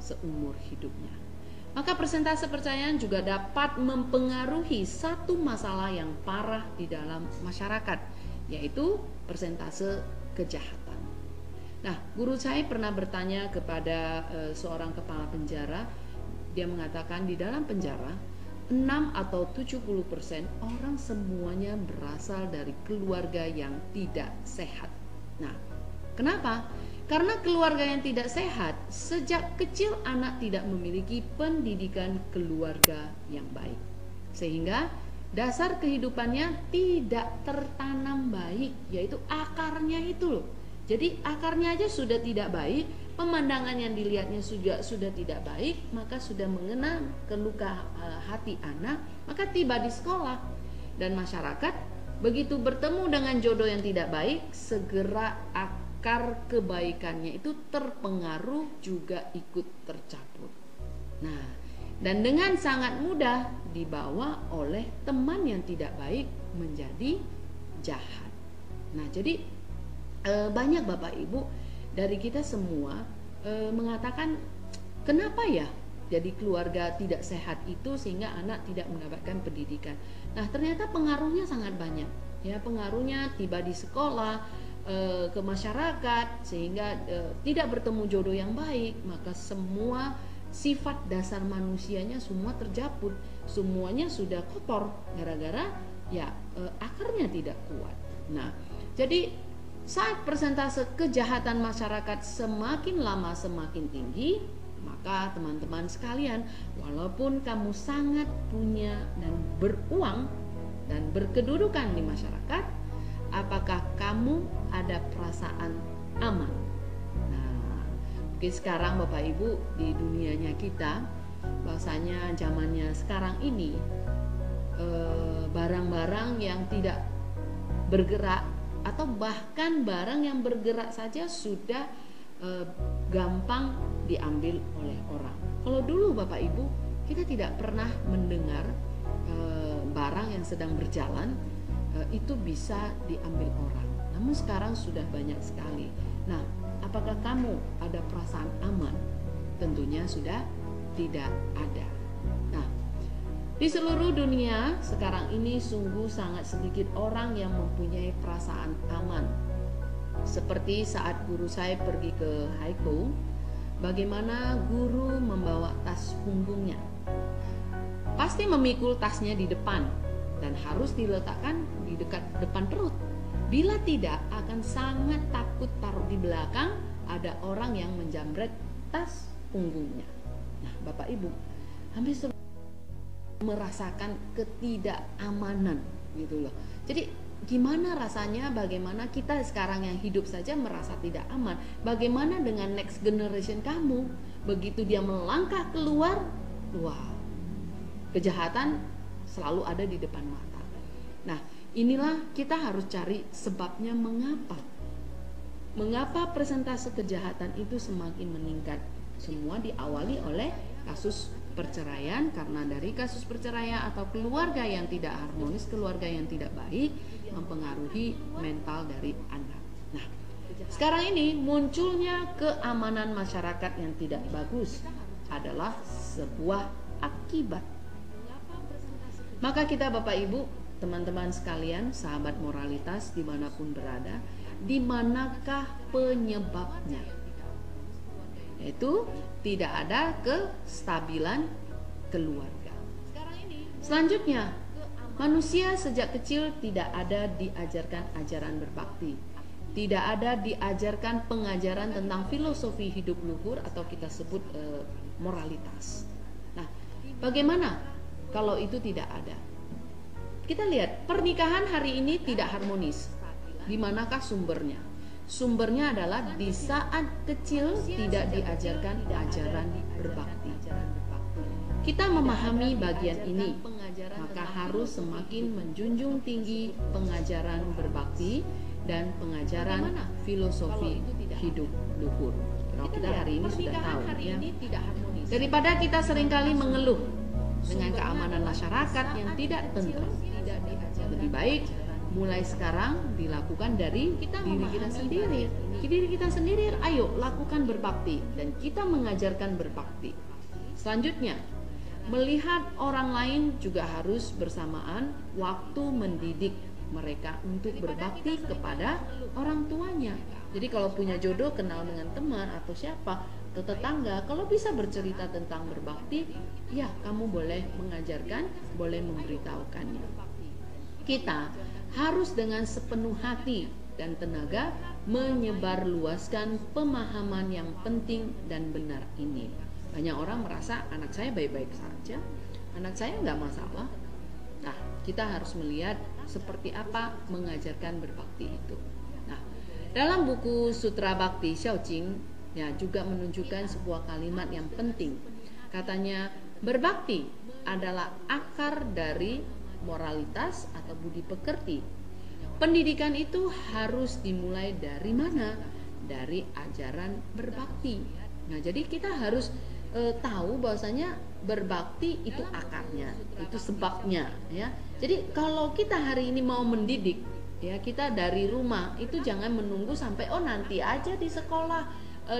seumur hidupnya. Maka persentase perceraian juga dapat mempengaruhi satu masalah yang parah di dalam masyarakat, yaitu persentase kejahatan. Nah, guru saya pernah bertanya kepada seorang kepala penjara. Dia mengatakan di dalam penjara 6 atau 70% orang semuanya berasal dari keluarga yang tidak sehat. Nah, kenapa? Karena keluarga yang tidak sehat, sejak kecil anak tidak memiliki pendidikan keluarga yang baik, sehingga dasar kehidupannya tidak tertanam baik, yaitu akarnya itu loh. Jadi akarnya aja sudah tidak baik, pemandangan yang dilihatnya sudah tidak baik, maka sudah mengena ke luka hati anak, maka tiba di sekolah dan masyarakat begitu bertemu dengan jodoh yang tidak baik, segera akar kebaikannya itu terpengaruh, juga ikut tercabut. Nah, dan dengan sangat mudah dibawa oleh teman yang tidak baik menjadi jahat. Nah, jadi banyak Bapak Ibu dari kita semua mengatakan, kenapa ya jadi keluarga tidak sehat itu sehingga anak tidak mendapatkan pendidikan. Nah, ternyata pengaruhnya sangat banyak. Ya, pengaruhnya tiba di sekolah, ke masyarakat, sehingga tidak bertemu jodoh yang baik, maka semua sifat dasar manusianya semua terjaput, semuanya sudah kotor gara-gara ya akarnya tidak kuat. Nah, jadi saat persentase kejahatan masyarakat semakin lama semakin tinggi, maka teman-teman sekalian, walaupun kamu sangat punya dan beruang dan berkedudukan di masyarakat, apakah kamu ada perasaan aman? Nah, mungkin sekarang Bapak Ibu di dunianya kita, bahwasanya zamannya sekarang ini barang-barang yang tidak bergerak, atau bahkan barang yang bergerak saja sudah gampang diambil oleh orang. Kalau dulu Bapak Ibu, kita tidak pernah mendengar barang yang sedang berjalan itu bisa diambil orang. Namun sekarang sudah banyak sekali. Nah, apakah kamu ada perasaan aman? Tentunya sudah tidak ada. Nah, di seluruh dunia sekarang ini sungguh sangat sedikit orang yang mempunyai perasaan aman. Seperti saat guru saya pergi ke Haikou, bagaimana guru membawa tas punggungnya. Pasti memikul tasnya di depan dan harus diletakkan di dekat depan perut. Bila tidak, akan sangat takut taruh di belakang, ada orang yang menjamret tas punggungnya. Nah, Bapak Ibu, hampir merasakan ketidakamanan gitu loh. Jadi gimana rasanya, bagaimana kita sekarang yang hidup saja merasa tidak aman, bagaimana dengan next generation kamu? Begitu dia melangkah keluar, wow, kejahatan selalu ada di depan mata. Nah, inilah kita harus cari sebabnya mengapa persentase kejahatan itu semakin meningkat. Semua diawali oleh kasus perceraian, karena dari kasus perceraian atau keluarga yang tidak harmonis, keluarga yang tidak baik mempengaruhi mental dari anak. Nah, sekarang ini munculnya keamanan masyarakat yang tidak bagus adalah sebuah akibat. Maka kita Bapak Ibu, teman-teman sekalian, sahabat moralitas dimanapun berada, di manakah penyebabnya? Yaitu tidak ada kestabilan keluarga. Selanjutnya, manusia sejak kecil tidak ada diajarkan ajaran berbakti. Tidak ada diajarkan pengajaran tentang filosofi hidup luhur atau kita sebut moralitas. Nah, bagaimana kalau itu tidak ada? Kita lihat, pernikahan hari ini tidak harmonis. Di manakah sumbernya? Sumbernya adalah di saat kecil tidak diajarkan ajaran berbakti. Kita memahami bagian ini, maka harus semakin menjunjung tinggi pengajaran berbakti dan pengajaran filosofi hidup luhur. Kalau kita hari ini sudah tahu, ya. Daripada kita seringkali mengeluh dengan keamanan masyarakat yang tidak tentram, lebih baik mulai sekarang dilakukan dari diri kita sendiri. Diri kita sendiri, ayo lakukan berbakti dan kita mengajarkan berbakti. Selanjutnya, melihat orang lain juga harus bersamaan waktu mendidik mereka untuk berbakti kepada orang tuanya. Jadi kalau punya jodoh, kenal dengan teman atau siapa, atau tetangga, kalau bisa bercerita tentang berbakti, ya kamu boleh mengajarkan, boleh memberitahukannya. Kita harus dengan sepenuh hati dan tenaga menyebarluaskan pemahaman yang penting dan benar ini. Banyak orang merasa anak saya baik-baik saja, anak saya nggak masalah. Nah, kita harus melihat seperti apa mengajarkan berbakti itu. Nah, dalam buku Sutra Bakti Xiaojing ya juga menunjukkan sebuah kalimat yang penting. Katanya, berbakti adalah akar dari moralitas atau budi pekerti. Pendidikan itu harus dimulai dari mana? Dari ajaran berbakti. Nah, jadi kita harus tahu bahwasanya berbakti itu akarnya, itu sebabnya, ya. Jadi kalau kita hari ini mau mendidik, ya kita dari rumah itu jangan menunggu sampai nanti aja di sekolah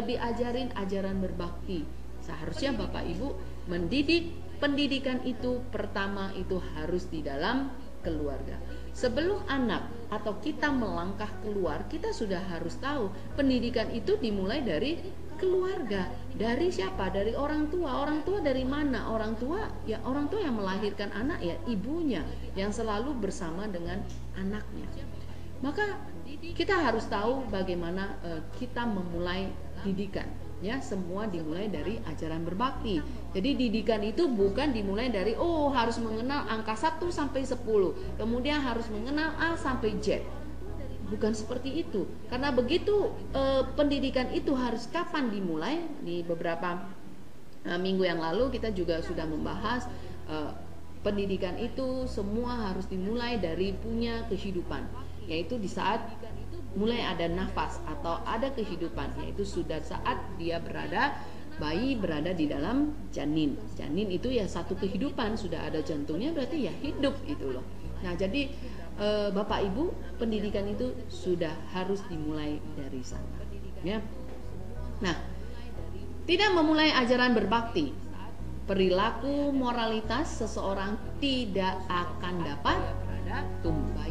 diajarin ajaran berbakti. Seharusnya Bapak Ibu mendidik. Pendidikan itu pertama itu harus di dalam keluarga. Sebelum anak atau kita melangkah keluar, kita sudah harus tahu pendidikan itu dimulai dari keluarga. Dari siapa? Dari orang tua. Orang tua dari mana? Orang tua ya orang tua yang melahirkan anak ya ibunya yang selalu bersama dengan anaknya. Maka kita harus tahu bagaimana kita memulai didikan. Ya, semua dimulai dari ajaran berbakti. Jadi didikan itu bukan dimulai dari harus mengenal angka 1 sampai 10, kemudian harus mengenal A sampai Z. Bukan seperti itu. Karena begitu pendidikan itu harus kapan dimulai? Di beberapa minggu yang lalu kita juga sudah membahas pendidikan itu semua harus dimulai dari punya kehidupan, yaitu di saat mulai ada nafas atau ada kehidupan, yaitu sudah saat bayi berada di dalam janin. Janin itu ya satu kehidupan, sudah ada jantungnya berarti ya hidup itu loh. Nah, jadi Bapak Ibu, pendidikan itu sudah harus dimulai dari sana, ya. Nah, tidak memulai ajaran berbakti, perilaku moralitas seseorang tidak akan dapat tumbuh.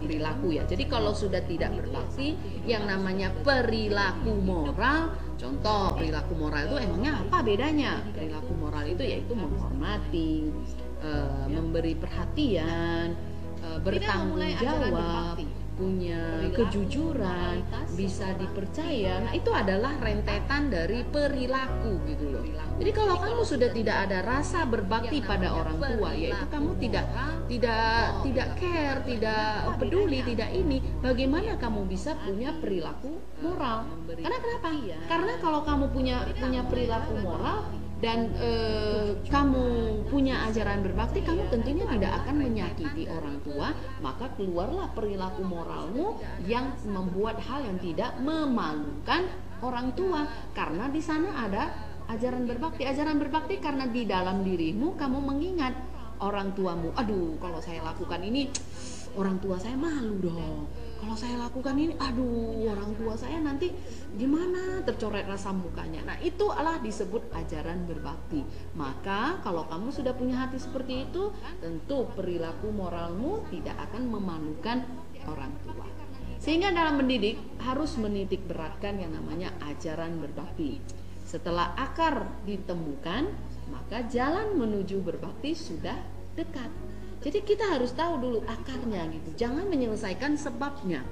Perilaku ya. Jadi kalau sudah tidak berbakti, yang namanya perilaku moral, contoh perilaku moral itu emangnya apa bedanya? Perilaku moral itu yaitu menghormati, memberi perhatian, bertanggung jawab, punya kejujuran, bisa dipercaya. Nah, itu adalah rentetan dari perilaku gitu loh. Jadi kalau kamu sudah tidak ada rasa berbakti pada orang tua, yaitu kamu tidak care, tidak peduli, tidak ini, bagaimana kamu bisa punya perilaku moral? Karena kenapa? Karena kalau kamu punya perilaku moral dan kamu punya ajaran berbakti, kamu tentunya tidak akan menyakiti orang tua, maka keluarlah perilaku moralmu yang membuat hal yang tidak memalukan orang tua, karena di sana ada ajaran berbakti. Ajaran berbakti karena di dalam dirimu kamu mengingat orang tuamu, aduh kalau saya lakukan ini orang tua saya malu dong, kalau saya lakukan ini aduh orang tua saya nanti gimana, tercoret rasa mukanya. Nah, itu adalah disebut ajaran berbakti. Maka kalau kamu sudah punya hati seperti itu, tentu perilaku moralmu tidak akan memalukan orang tua. Sehingga dalam mendidik harus menitik beratkan yang namanya ajaran berbakti. Setelah akar ditemukan, maka jalan menuju berbakti sudah dekat. Jadi kita harus tahu dulu akarnya gitu, jangan menyelesaikan sebabnya.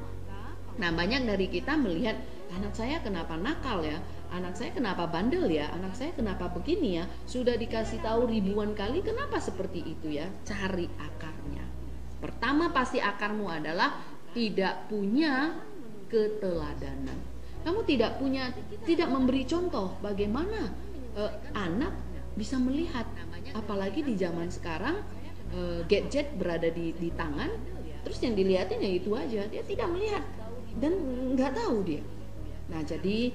Nah, banyak dari kita melihat anak saya kenapa nakal ya, anak saya kenapa bandel ya, anak saya kenapa begini ya, sudah dikasih tahu ribuan kali kenapa seperti itu ya. Cari akarnya. Pertama pasti akarmu adalah tidak punya keteladanan. Kamu tidak memberi contoh bagaimana anak bisa melihat, apalagi di zaman sekarang. Gadget berada di tangan, terus yang dilihatin ya itu aja, dia tidak melihat dan nggak tahu dia. Nah, jadi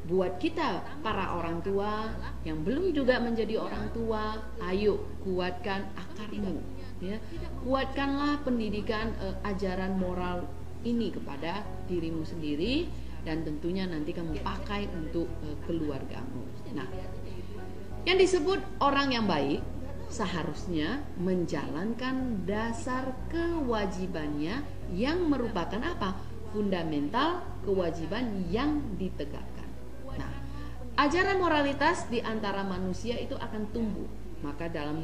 buat kita para orang tua yang belum juga menjadi orang tua, ayo kuatkan akarmu, ya, kuatkanlah pendidikan ajaran moral ini kepada dirimu sendiri, dan tentunya nanti kamu pakai untuk keluargamu. Nah, yang disebut orang yang baik seharusnya menjalankan dasar kewajibannya yang merupakan apa? Fundamental kewajiban yang ditegakkan. Nah, ajaran moralitas di antara manusia itu akan tumbuh. Maka dalam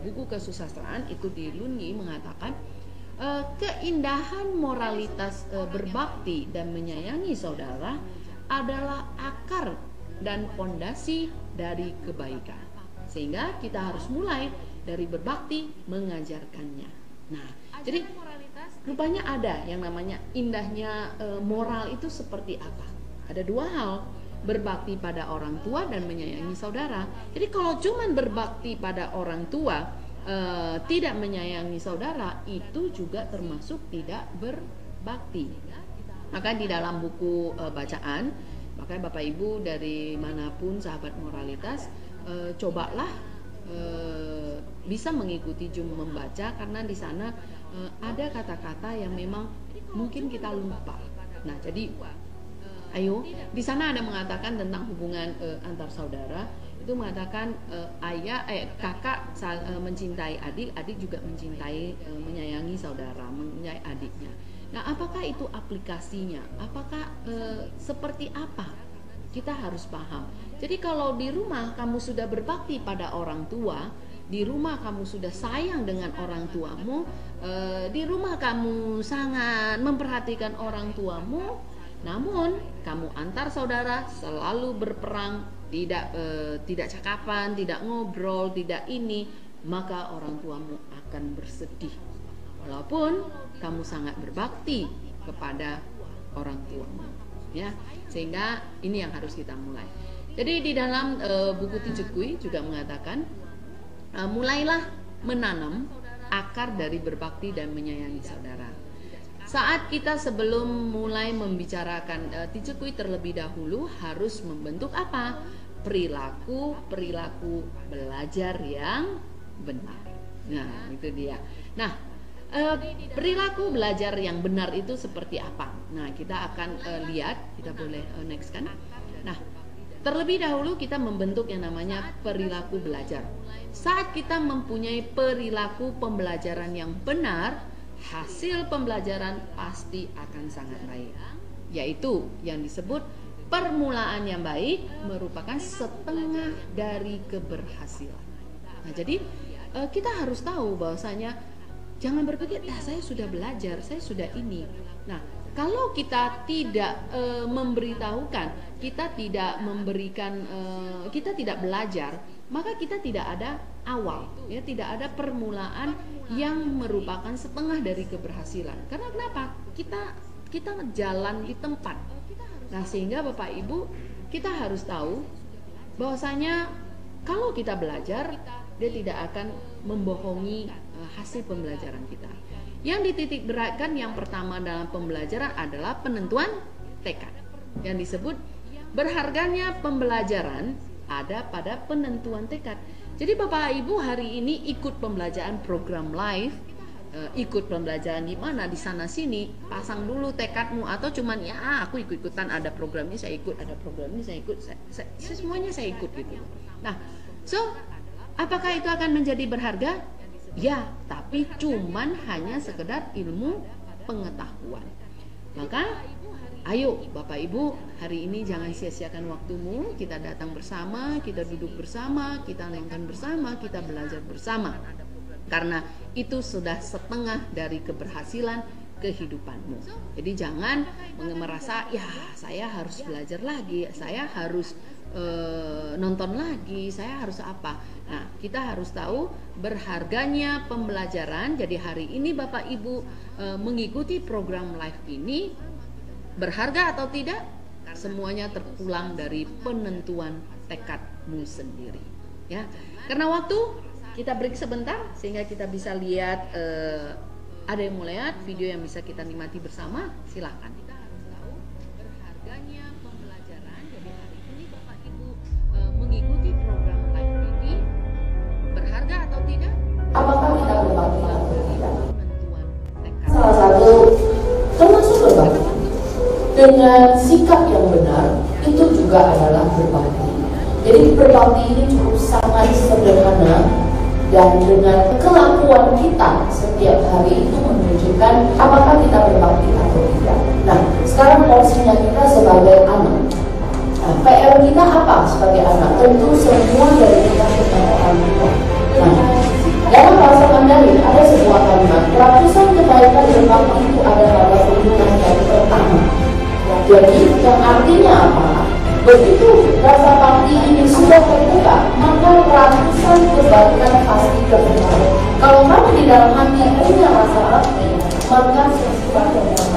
buku kesusastraan itu di Lunyi mengatakan keindahan moralitas berbakti dan menyayangi saudara adalah akar dan fondasi dari kebaikan. Sehingga kita harus mulai dari berbakti mengajarkannya. Nah, jadi rupanya ada yang namanya indahnya moral itu seperti apa? Ada dua hal, berbakti pada orang tua dan menyayangi saudara. Jadi kalau cuma berbakti pada orang tua, tidak menyayangi saudara, itu juga termasuk tidak berbakti. Maka di dalam buku bacaan, makanya Bapak Ibu dari manapun sahabat moralitas, cobalah bisa mengikuti Jum membaca, karena di sana ada kata-kata yang memang mungkin kita lupa. Nah, jadi ayo, di sana ada mengatakan tentang hubungan antar saudara, itu mengatakan kakak mencintai adik, adik juga mencintai menyayangi saudara, menyayangi adiknya. Nah, apakah itu aplikasinya? Apakah seperti apa? Kita harus paham. Jadi kalau di rumah kamu sudah berbakti pada orang tua, di rumah kamu sudah sayang dengan orang tuamu, di rumah kamu sangat memperhatikan orang tuamu, namun kamu antar saudara selalu berperang, tidak cakapan, tidak ngobrol, tidak ini, maka orang tuamu akan bersedih. Walaupun kamu sangat berbakti kepada orang tuamu, ya. Sehingga ini yang harus kita mulai. Jadi di dalam buku Tijukui juga mengatakan mulailah menanam akar dari berbakti dan menyayangi saudara. Saat kita sebelum mulai membicarakan Ticekui terlebih dahulu harus membentuk apa? Perilaku belajar yang benar. Nah, itu dia. Nah, perilaku belajar yang benar itu seperti apa? Nah, kita akan lihat, kita boleh next kan? Nah, terlebih dahulu kita membentuk yang namanya perilaku belajar. Saat kita mempunyai perilaku pembelajaran yang benar, hasil pembelajaran pasti akan sangat baik. Yaitu yang disebut permulaan yang baik merupakan setengah dari keberhasilan. Nah, jadi kita harus tahu bahwasanya jangan berpikir, saya sudah belajar, saya sudah ini. Nah, kalau kita tidak memberitahukan, kita tidak memberikan, kita tidak belajar, maka kita tidak ada awal, ya, tidak ada permulaan yang merupakan setengah dari keberhasilan. Karena kenapa? Kita jalan di tempat. Nah, sehingga Bapak Ibu, kita harus tahu bahwasanya kalau kita belajar, dia tidak akan membohongi hasil pembelajaran kita. Yang dititik beratkan yang pertama dalam pembelajaran adalah penentuan tekad. Yang disebut berharganya pembelajaran ada pada penentuan tekad. Jadi Bapak Ibu hari ini ikut pembelajaran program live, ikut pembelajaran di mana di sana sini, pasang dulu tekadmu, atau cuman ya aku ikut-ikutan, ada program ini saya ikut, ada program ini saya ikut, semuanya saya ikut gitu. Nah, so apakah itu akan menjadi berharga? Ya, tapi cuman hanya sekedar ilmu pengetahuan. Maka ayo Bapak Ibu, hari ini jangan sia-siakan waktumu. Kita datang bersama, kita duduk bersama, kita nonton bersama, kita belajar bersama. Karena itu sudah setengah dari keberhasilan kehidupanmu. Jadi jangan merasa, ya saya harus belajar lagi, saya harus nonton lagi, saya harus apa. Nah, kita harus tahu berharganya pembelajaran. Jadi hari ini Bapak Ibu mengikuti program live ini, berharga atau tidak, semuanya terpulang dari penentuan tekadmu sendiri, ya. Karena waktu, kita break sebentar sehingga kita bisa lihat, ada yang mau lihat video yang bisa kita nikmati bersama, silahkan. Kita harus tahu berharganya pembelajaran. Jadi hari ini Bapak Ibu mengikuti program live ini, berharga atau tidak? Apakah kita berbakti atau tidak? Penentuan tekad. Salah satu termasuk berbakti dengan sikap yang benar itu juga adalah berbakti. Jadi berbakti ini cukup sangat sederhana, dan dengan kelakuan kita setiap hari itu menunjukkan apakah kita berbakti atau tidak. Nah, sekarang porsinya kita sebagai anak. Nah, PR kita apa sebagai anak? Tentu semua dari kita tentang orang tua. Nah, dalam bahasa Mandarin ada sebuah kalimat, ratusan kebaikan berbakti itu ada pada hubungan yang pertama. Jadi, yang artinya apa? Begitu rasa bakti ini sudah terbuka, maka ratusan kebaikan pasti terbuka. Kalau kamu di dalam hati punya rasa bakti, maka sesuatu yang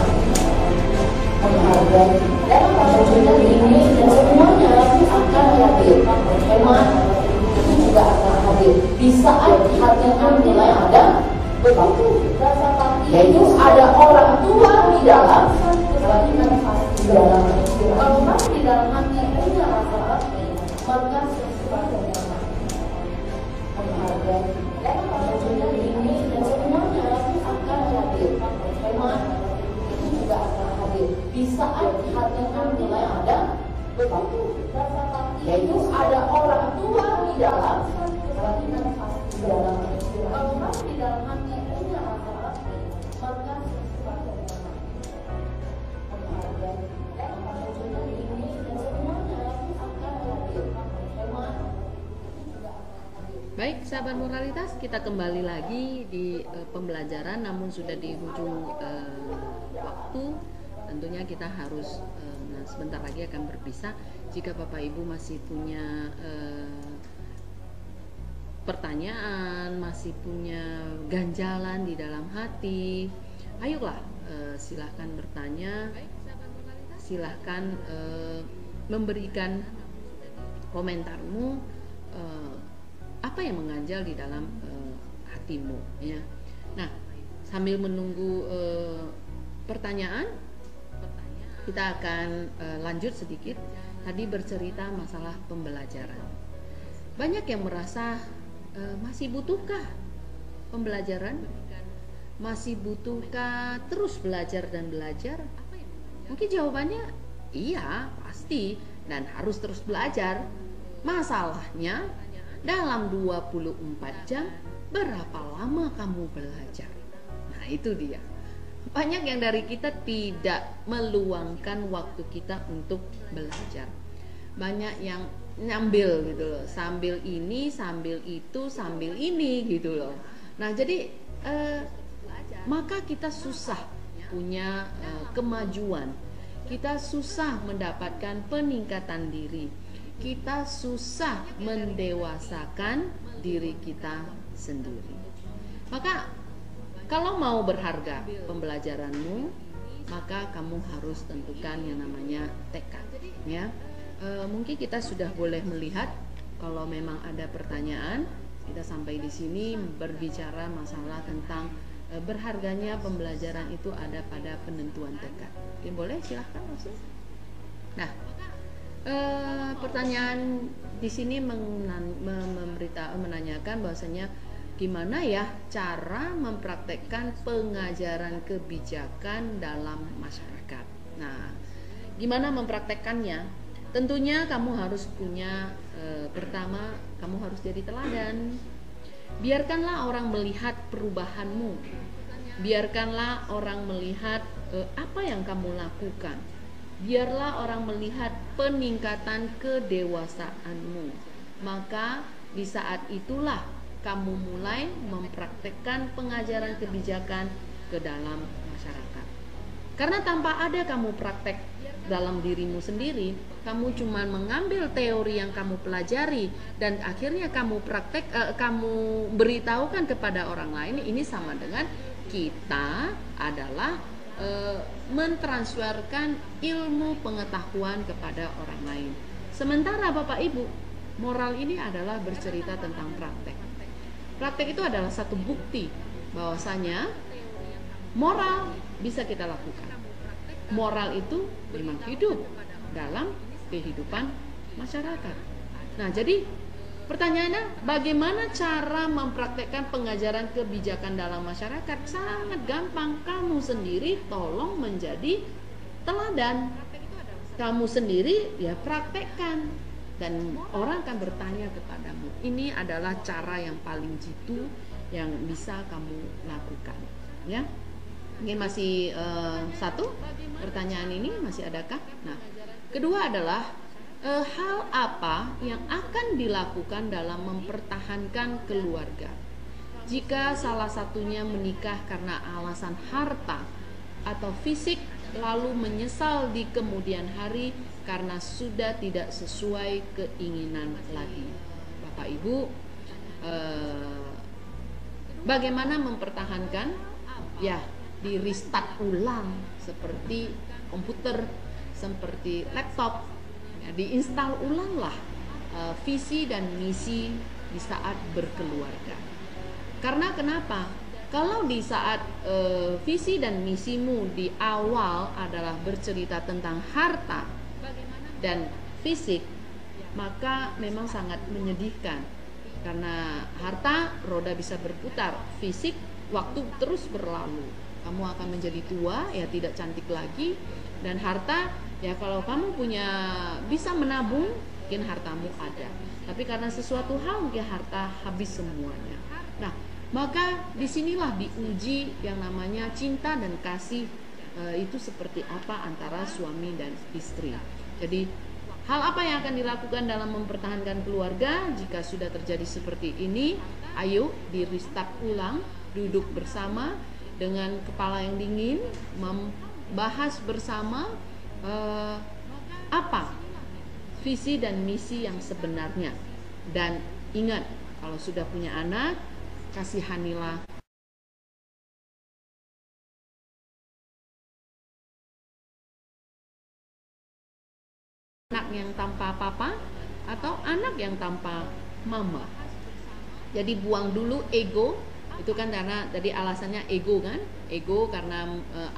menghargai dan maksudnya ini dan semuanya akan hadir. Memang itu juga akan hadir di saat hati kamu mulai ada begitu rasa bakti, yaitu ada orang tua di dalam kebaikan pasti di dalam. Kalau kamu di dalam hati punya rasa bakti, maka sesuatu yang menghargai dan maksudnya ini dan semuanya akan hadir. Memang itu juga akan hadir di saat hati kamu mulai ada begitu rasa bakti, yaitu ada orang tua di dalam kebaikan pasti di dalam. Kalau kamu di dalam hati punya rasa bakti, maka sesuatu yang menghargai dan maksudnya ini dan semuanya akan hadir. Memang itu juga akan hadir. Baik, sahabat moralitas, kita kembali lagi di pembelajaran, namun sudah di ujung waktu. Tentunya kita harus sebentar lagi akan berpisah. Jika Bapak Ibu masih punya pertanyaan, masih punya ganjalan di dalam hati, ayolah silahkan bertanya, silahkan memberikan komentarmu, apa yang mengganjal di dalam hati hatimu, ya. Nah, sambil menunggu pertanyaan, kita akan lanjut sedikit. Tadi bercerita masalah pembelajaran. Banyak yang merasa masih butuhkah pembelajaran? Masih butuhkah terus belajar dan belajar? Mungkin jawabannya iya, pasti, dan harus terus belajar. Masalahnya, dalam 24 jam, berapa lama kamu belajar? Nah, itu dia. Banyak yang dari kita tidak meluangkan waktu kita untuk belajar. Banyak yang nyambil gitu loh, sambil ini, sambil itu, sambil ini gitu loh. Nah, jadi maka kita susah punya kemajuan. Kita susah mendapatkan peningkatan diri. Kita susah mendewasakan diri kita sendiri. Maka kalau mau berharga pembelajaranmu, maka kamu harus tentukan yang namanya tekad, ya. Mungkin kita sudah boleh melihat kalau memang ada pertanyaan. Kita sampai di sini berbicara masalah tentang berharganya pembelajaran itu ada pada penentuan tekad. Ya, boleh, silahkan langsung. Nah, pertanyaan di sini menanyakan bahwasanya gimana ya cara mempraktekkan pengajaran kebijakan dalam masyarakat. Nah, gimana mempraktekkannya? Tentunya kamu harus punya pertama, kamu harus jadi teladan. Biarkanlah orang melihat perubahanmu. Biarkanlah orang melihat apa yang kamu lakukan. Biarlah orang melihat peningkatan kedewasaanmu. Maka di saat itulah kamu mulai mempraktekkan pengajaran kebijakan ke dalam masyarakat. Karena tanpa ada kamu praktek dalam dirimu sendiri, kamu cuma mengambil teori yang kamu pelajari dan akhirnya kamu kamu beritahukan kepada orang lain. Ini sama dengan kita adalah mentransferkan ilmu pengetahuan kepada orang lain. Sementara Bapak Ibu, moral ini adalah bercerita tentang praktek. Praktek itu adalah satu bukti bahwasanya moral bisa kita lakukan. Moral itu memang hidup dalam kehidupan masyarakat. Nah, jadi pertanyaannya, bagaimana cara mempraktekkan pengajaran kebijakan dalam masyarakat? Sangat gampang. Kamu sendiri tolong menjadi teladan. Kamu sendiri ya praktekkan. Dan orang akan bertanya kepadamu. Ini adalah cara yang paling jitu yang bisa kamu lakukan, ya. Mungkin masih satu pertanyaan ini masih adakah? Nah, kedua adalah hal apa yang akan dilakukan dalam mempertahankan keluarga jika salah satunya menikah karena alasan harta atau fisik, lalu menyesal di kemudian hari karena sudah tidak sesuai keinginan lagi. Bapak Ibu, bagaimana mempertahankan? Ya, di restart ulang seperti komputer, seperti laptop, ya, diinstal ulanglah visi dan misi di saat berkeluarga. Karena kenapa? Kalau di saat visi dan misimu di awal adalah bercerita tentang harta dan fisik, maka memang sangat menyedihkan. Karena harta roda bisa berputar, fisik waktu terus berlalu. Kamu akan menjadi tua, ya tidak cantik lagi. Dan harta, ya kalau kamu bisa menabung, mungkin hartamu ada. Tapi karena sesuatu hal mungkin harta habis semuanya. Nah, maka disinilah diuji yang namanya cinta dan kasih itu seperti apa antara suami dan istri. Jadi hal apa yang akan dilakukan dalam mempertahankan keluarga jika sudah terjadi seperti ini? Ayo di restart ulang, duduk bersama dengan kepala yang dingin, membahas bersama apa visi dan misi yang sebenarnya. Dan ingat, kalau sudah punya anak, kasihanilah anak yang tanpa papa atau anak yang tanpa mama. Jadi buang dulu ego Itu kan karena tadi alasannya ego kan, ego karena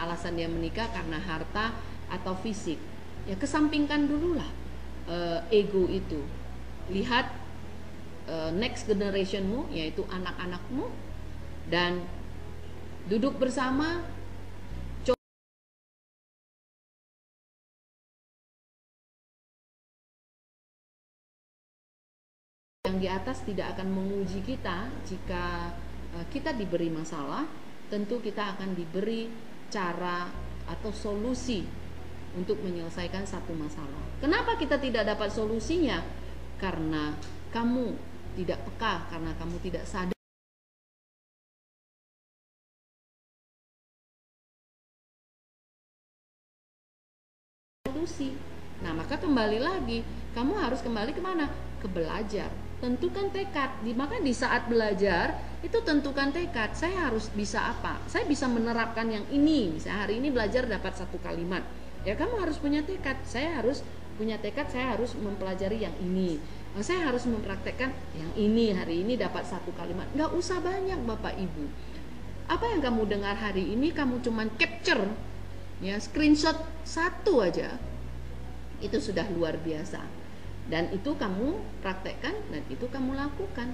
alasan dia menikah karena harta atau fisik. Ya kesampingkan dululah ego itu. Lihat next generationmu, yaitu anak-anakmu, dan duduk bersama. Yang di atas tidak akan menguji kita jika kita diberi masalah. Tentu kita akan diberi cara atau solusi untuk menyelesaikan satu masalah. Kenapa kita tidak dapat solusinya? Karena kamu tidak peka, karena kamu tidak sadar solusi. Nah, maka kembali lagi, kamu harus kembali kemana? Ke belajar. Tentukan tekad. Maka di saat belajar itu tentukan tekad. Saya harus bisa apa? Saya bisa menerapkan yang ini. Misalnya hari ini belajar dapat satu kalimat. Ya kamu harus punya tekad. Saya harus punya tekad. Saya harus mempelajari yang ini. Saya harus mempraktekkan yang ini. Hari ini dapat satu kalimat. Nggak usah banyak Bapak Ibu. Apa yang kamu dengar hari ini kamu cuman capture, ya screenshot satu aja. Itu sudah luar biasa. Dan itu kamu praktekkan dan itu kamu lakukan.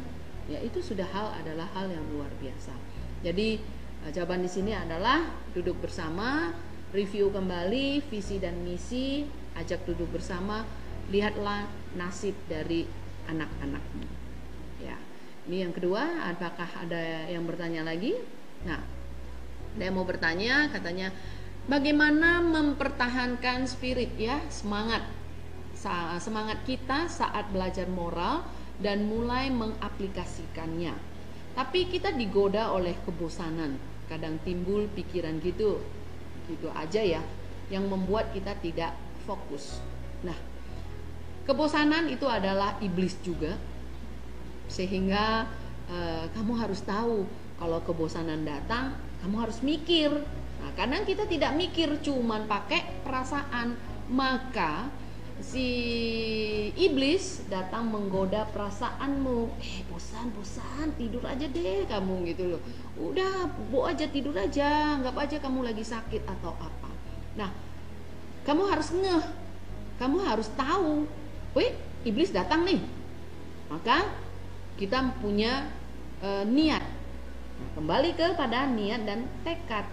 Ya itu sudah adalah hal yang luar biasa. Jadi jawaban di sini adalah duduk bersama, review kembali visi dan misi, ajak duduk bersama, lihatlah nasib dari anak-anakmu. Ya. Ini yang kedua, apakah ada yang bertanya lagi? Nah, ada yang mau bertanya, katanya bagaimana mempertahankan spirit, ya, semangat kita saat belajar moral dan mulai mengaplikasikannya. Tapi kita digoda oleh kebosanan. Kadang timbul pikiran gitu aja ya, yang membuat kita tidak fokus. Nah, kebosanan itu adalah iblis juga. Sehingga kamu harus tahu kalau kebosanan datang, kamu harus mikir. Nah, kadang kita tidak mikir, cuman pakai perasaan, maka si iblis datang menggoda perasaanmu. Bosan, tidur aja deh kamu gitu loh. Udah, aja tidur aja, anggap aja kamu lagi sakit atau apa. Nah, kamu harus ngeh, kamu harus tahu, iblis datang nih. Maka kita punya niat. Nah, kembali kepada niat dan tekad.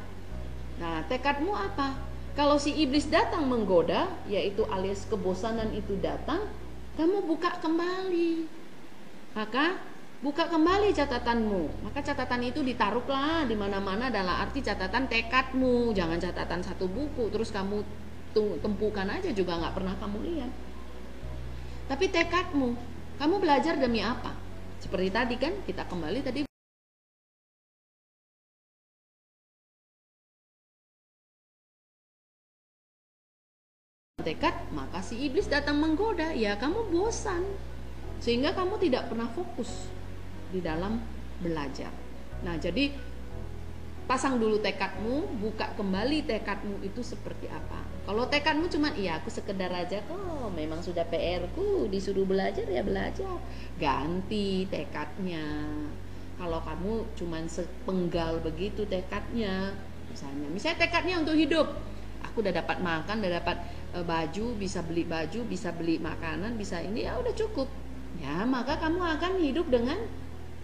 Nah, tekadmu apa? Kalau si iblis datang menggoda, yaitu alias kebosanan itu datang, kamu buka kembali. Maka buka kembali catatanmu. Maka catatan itu ditaruhlah di mana-mana dalam arti catatan tekadmu. Jangan catatan satu buku terus kamu tempukan aja juga nggak pernah kamu lihat. Tapi tekadmu, kamu belajar demi apa? Seperti tadi kan kita kembali tadi. Tekad, maka si iblis datang menggoda, ya kamu bosan sehingga kamu tidak pernah fokus di dalam belajar. Nah, jadi pasang dulu tekadmu, buka kembali tekadmu itu seperti apa. Kalau tekadmu cuma aku sekedar aja kok, memang sudah PR-ku disuruh belajar ya belajar, ganti tekadnya. Kalau kamu cuma sepenggal begitu tekadnya, misalnya tekadnya untuk hidup, aku udah dapat makan, udah dapat baju, bisa beli makanan, bisa ini, ya udah cukup. Ya, maka kamu akan hidup dengan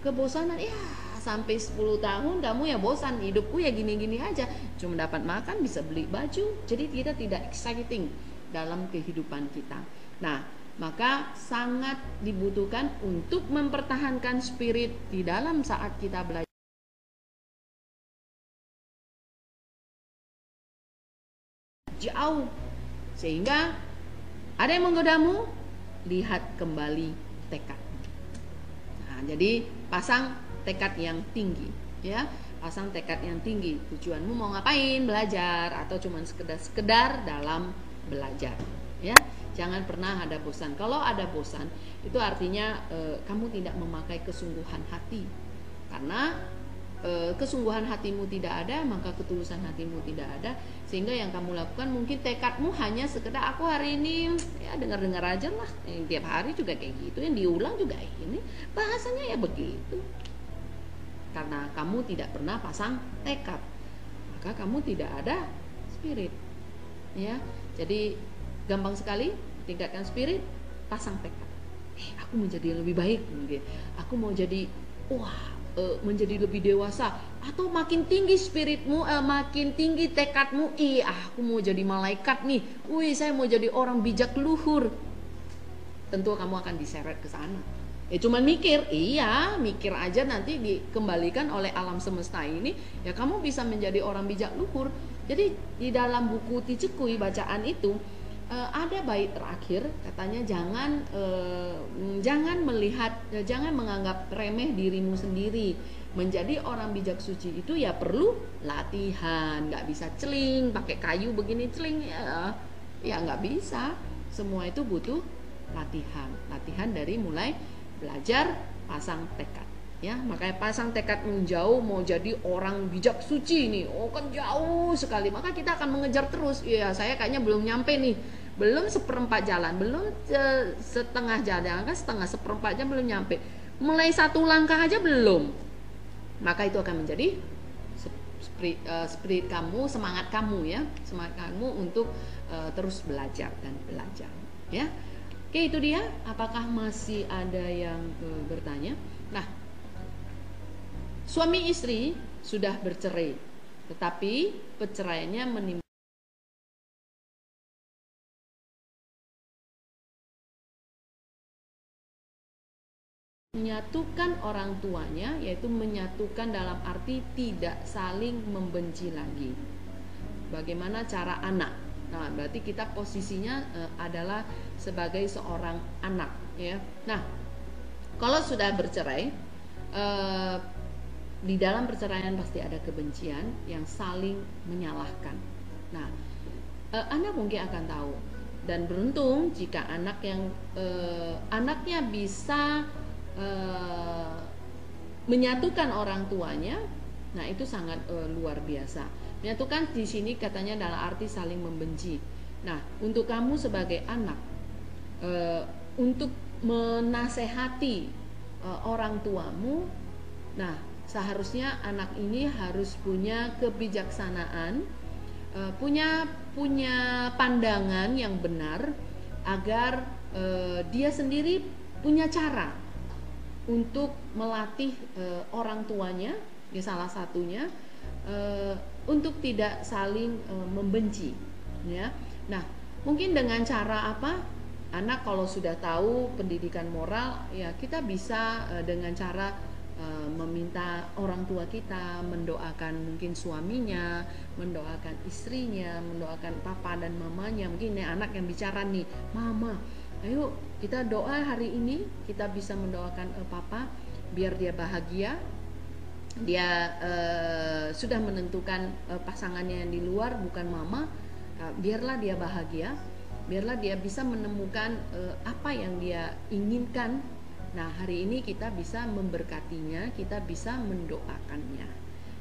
kebosanan. Ya, sampai 10 tahun kamu ya bosan, hidupku ya gini-gini aja. Cuma dapat makan, bisa beli baju. Jadi kita tidak exciting dalam kehidupan kita. Nah, maka sangat dibutuhkan untuk mempertahankan spirit di dalam saat kita belajar. Jauh. Sehingga ada yang menggodamu, lihat kembali tekad. Nah, jadi pasang tekad yang tinggi, ya, pasang tekad yang tinggi. Tujuanmu mau ngapain? Belajar atau cuma sekedar dalam belajar, ya. Jangan pernah ada bosan. Kalau ada bosan, itu artinya kamu tidak memakai kesungguhan hati. Karena kesungguhan hatimu tidak ada, maka ketulusan hatimu tidak ada, sehingga yang kamu lakukan mungkin tekadmu hanya sekedar aku hari ini ya dengar-dengar aja lah, tiap hari juga kayak gitu, yang diulang juga ini bahasanya ya begitu. Karena kamu tidak pernah pasang tekad, maka kamu tidak ada spirit. Ya, jadi gampang sekali tingkatkan spirit, pasang tekad. Aku mau jadi lebih baik, mungkin. Aku mau jadi menjadi lebih dewasa, atau makin tinggi spiritmu, makin tinggi tekadmu. Aku mau jadi malaikat nih. Saya mau jadi orang bijak luhur. Tentu kamu akan diseret ke sana. Cuman mikir aja, nanti dikembalikan oleh alam semesta ini. Ya kamu bisa menjadi orang bijak luhur. Jadi di dalam buku Ticekui bacaan itu ada bait terakhir, katanya jangan menganggap remeh dirimu sendiri. Menjadi orang bijak suci itu ya perlu latihan. Nggak bisa celing pakai kayu begini celing ya nggak bisa. Semua itu butuh latihan dari mulai belajar pasang tekad. Ya, makanya pasang tekad menjauh, mau jadi orang bijak suci nih. Kan jauh sekali. Maka kita akan mengejar terus. Saya kayaknya belum nyampe nih. Belum seperempat jalan, belum setengah jalan, seperempat jam belum nyampe. Mulai satu langkah aja belum. Maka itu akan menjadi spirit kamu, semangat kamu ya. Semangat kamu untuk terus belajar dan belajar, ya. Oke, itu dia. Apakah masih ada yang bertanya? Nah, suami istri sudah bercerai, tetapi perceraiannya menyatukan orang tuanya, yaitu menyatukan dalam arti tidak saling membenci lagi. Bagaimana cara anak? Nah, berarti kita posisinya adalah sebagai seorang anak, ya. Nah, kalau sudah bercerai, di dalam perceraian pasti ada kebencian yang saling menyalahkan. Nah, anak mungkin akan tahu, dan beruntung jika anak yang anaknya bisa menyatukan orang tuanya. Nah, itu sangat luar biasa. Menyatukan di sini katanya dalam arti saling membenci. Nah, untuk kamu sebagai anak, untuk menasehati orang tuamu, nah seharusnya anak ini harus punya kebijaksanaan, punya pandangan yang benar, agar dia sendiri punya cara untuk melatih orang tuanya, ya salah satunya untuk tidak saling membenci, ya. Nah, mungkin dengan cara apa? Anak kalau sudah tahu pendidikan moral, ya kita bisa dengan cara meminta orang tua kita mendoakan mungkin suaminya, mendoakan istrinya, mendoakan papa dan mamanya. Mungkin anak yang bicara nih, mama, ayo kita doa hari ini, kita bisa mendoakan papa biar dia bahagia. Dia sudah menentukan pasangannya yang di luar, bukan mama. Biarlah dia bahagia, biarlah dia bisa menemukan apa yang dia inginkan. Nah, hari ini kita bisa memberkatinya, kita bisa mendoakannya.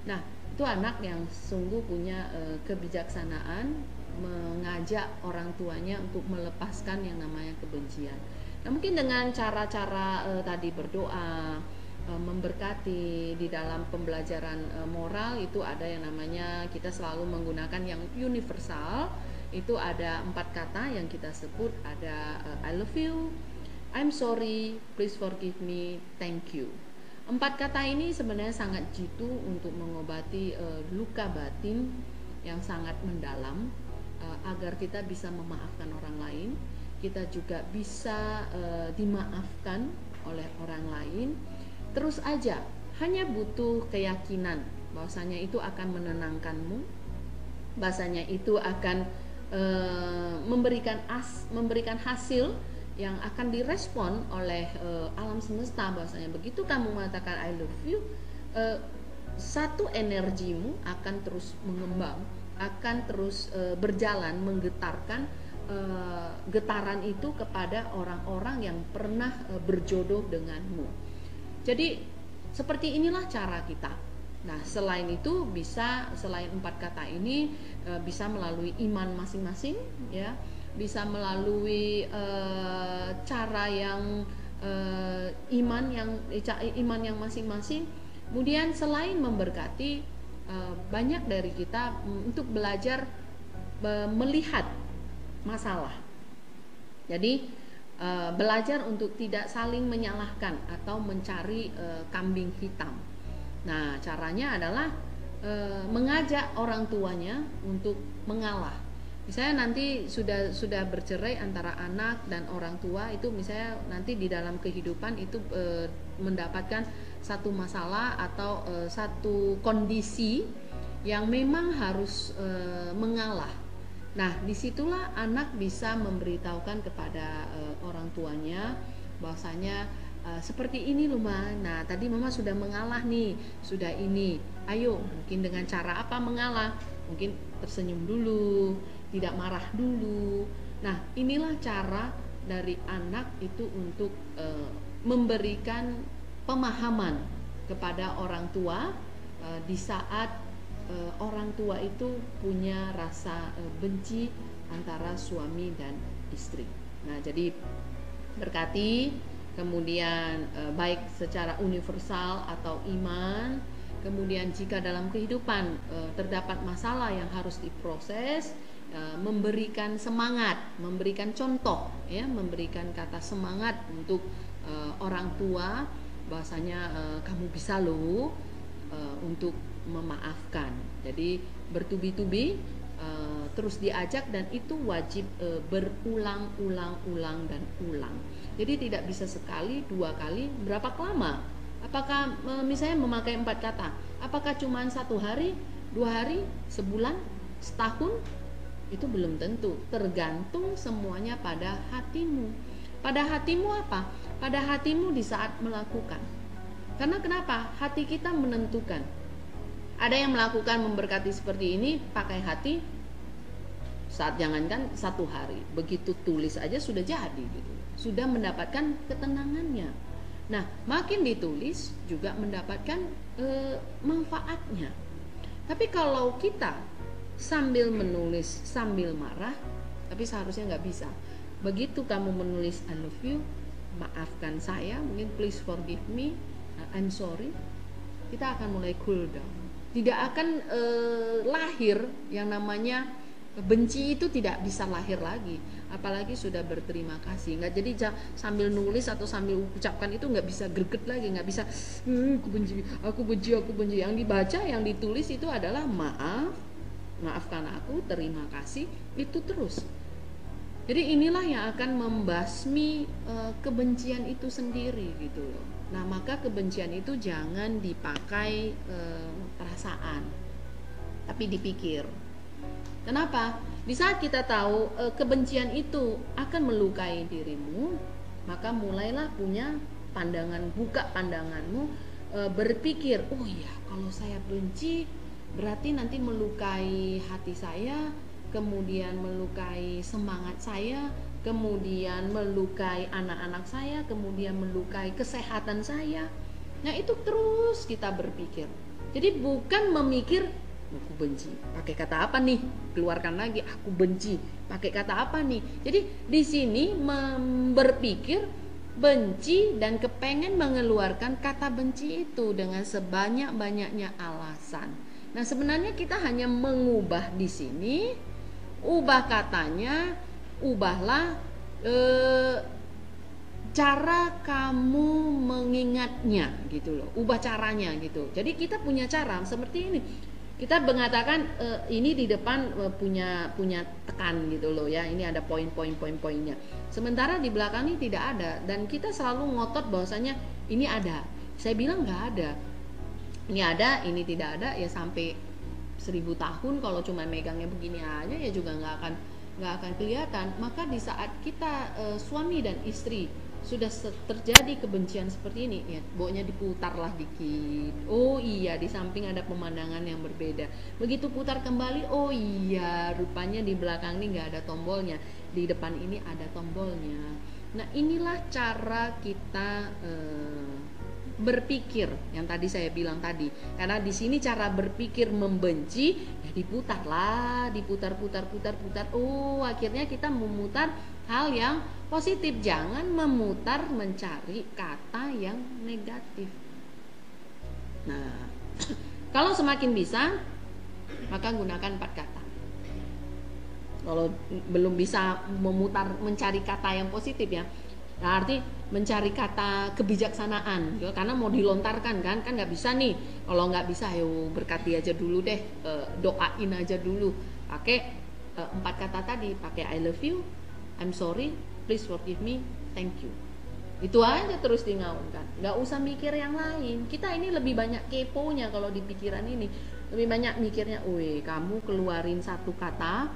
Nah, itu anak yang sungguh punya kebijaksanaan, mengajak orang tuanya untuk melepaskan yang namanya kebencian. Nah, mungkin dengan cara-cara tadi berdoa, memberkati. Di dalam pembelajaran moral itu ada yang namanya, kita selalu menggunakan yang universal. Itu ada 4 kata yang kita sebut, ada I love you, I'm sorry, please forgive me, thank you. 4 kata ini sebenarnya sangat jitu untuk mengobati luka batin yang sangat mendalam, agar kita bisa memaafkan orang lain, kita juga bisa dimaafkan oleh orang lain. Terus aja, hanya butuh keyakinan bahwasanya itu akan menenangkanmu, bahwasanya itu akan memberikan hasil yang akan direspon oleh alam semesta. Bahwasanya begitu kamu mengatakan I love you, satu energimu akan terus mengembang, akan terus berjalan, menggetarkan getaran itu kepada orang-orang yang pernah berjodoh denganmu. Jadi seperti inilah cara kita. Nah, selain itu bisa, selain 4 kata ini bisa melalui iman masing-masing, ya, bisa melalui cara yang iman yang masing-masing, Kemudian selain memberkati, banyak dari kita untuk belajar melihat masalah. Jadi belajar untuk tidak saling menyalahkan atau mencari kambing hitam. Nah, caranya adalah mengajak orang tuanya untuk mengalah. Misalnya nanti sudah bercerai antara anak dan orang tua, itu misalnya nanti di dalam kehidupan itu mendapatkan satu masalah atau satu kondisi yang memang harus mengalah. Nah, disitulah anak bisa memberitahukan kepada orang tuanya bahwasanya seperti ini loh Ma. Nah, tadi Mama sudah mengalah nih, sudah ini. Ayo, mungkin dengan cara apa mengalah? Mungkin tersenyum dulu, tidak marah dulu. Nah, inilah cara dari anak itu untuk memberikan pemahaman kepada orang tua di saat orang tua itu punya rasa benci antara suami dan istri. Nah, jadi berkati, kemudian baik secara universal atau iman. Kemudian jika dalam kehidupan terdapat masalah yang harus diproses, memberikan semangat, memberikan contoh, ya, memberikan kata semangat untuk orang tua, bahwasanya kamu bisa loh untuk memaafkan. Jadi bertubi-tubi terus diajak, dan itu wajib berulang-ulang dan ulang. Jadi tidak bisa sekali, 2 kali, berapa lama? Apakah misalnya memakai 4 kata? Apakah cuma 1 hari, 2 hari, sebulan, setahun? Itu belum tentu. Tergantung semuanya pada hatimu. Pada hatimu apa? Pada hatimu di saat melakukan. Karena kenapa? Hati kita menentukan. Ada yang melakukan memberkati seperti ini pakai hati saat jangankan 1 hari, begitu tulis aja sudah jadi gitu. Sudah mendapatkan ketenangannya. Nah, makin ditulis juga mendapatkan manfaatnya. Tapi kalau kita sambil menulis sambil marah, tapi seharusnya nggak bisa. Begitu kamu menulis I love you, maafkan saya, mungkin please forgive me, I'm sorry, kita akan mulai cool down. Tidak akan lahir yang namanya benci, itu tidak bisa lahir lagi, apalagi sudah berterima kasih. Nggak, jadi sambil nulis atau sambil ucapkan itu nggak bisa greget lagi, nggak bisa aku benci. Yang dibaca, yang ditulis itu adalah maafkan aku, terima kasih, itu terus. Jadi inilah yang akan membasmi kebencian itu sendiri gitu loh. Nah, maka kebencian itu jangan dipakai perasaan, tapi dipikir. Kenapa? Di saat kita tahu kebencian itu akan melukai dirimu, maka mulailah punya pandangan, buka pandanganmu, berpikir, oh iya, kalau saya benci berarti nanti melukai hati saya, kemudian melukai semangat saya, kemudian melukai anak-anak saya, kemudian melukai kesehatan saya. Nah, itu terus kita berpikir. Jadi bukan memikir aku benci, pakai kata apa nih? Keluarkan lagi, aku benci, pakai kata apa nih? Jadi di sini berpikir benci dan kepengen mengeluarkan kata benci itu dengan sebanyak-banyaknya alasan. Nah, sebenarnya kita hanya mengubah di sini, ubah katanya, ubahlah cara kamu mengingatnya gitu loh, ubah caranya gitu. Jadi kita punya cara seperti ini. Kita mengatakan ini di depan punya tekan gitu loh ya, ini ada poin-poinnya. Sementara di belakang ini tidak ada, dan kita selalu ngotot bahwasanya ini ada. Saya bilang nggak ada, ini ada, ini tidak ada, ya sampai 1000 tahun kalau cuma megangnya begini aja ya juga nggak akan kelihatan. Maka di saat kita suami dan istri sudah terjadi kebencian seperti ini, ya boknya diputarlah dikit. Oh iya, di samping ada pemandangan yang berbeda. Begitu putar kembali, oh iya, rupanya di belakang ini nggak ada tombolnya, di depan ini ada tombolnya. Nah, inilah cara kita berpikir yang tadi saya bilang tadi. Karena di sini cara berpikir membenci, ya diputarlah, diputar. Oh, akhirnya kita memutar hal yang positif, jangan memutar mencari kata yang negatif. Nah, kalau semakin bisa, maka gunakan 4 kata. Kalau belum bisa mencari kata yang positif ya, nah, arti mencari kata kebijaksanaan, karena mau dilontarkan kan nggak bisa nih. Kalau nggak bisa, ayo berkati aja dulu deh, doain aja dulu. Pakai 4 kata tadi, pakai I love you, I'm sorry, please forgive me, thank you. Itu aja terus digaungkan, nggak usah mikir yang lain. Kita ini lebih banyak keponya kalau di pikiran ini, lebih banyak mikirnya, weh kamu keluarin 1 kata,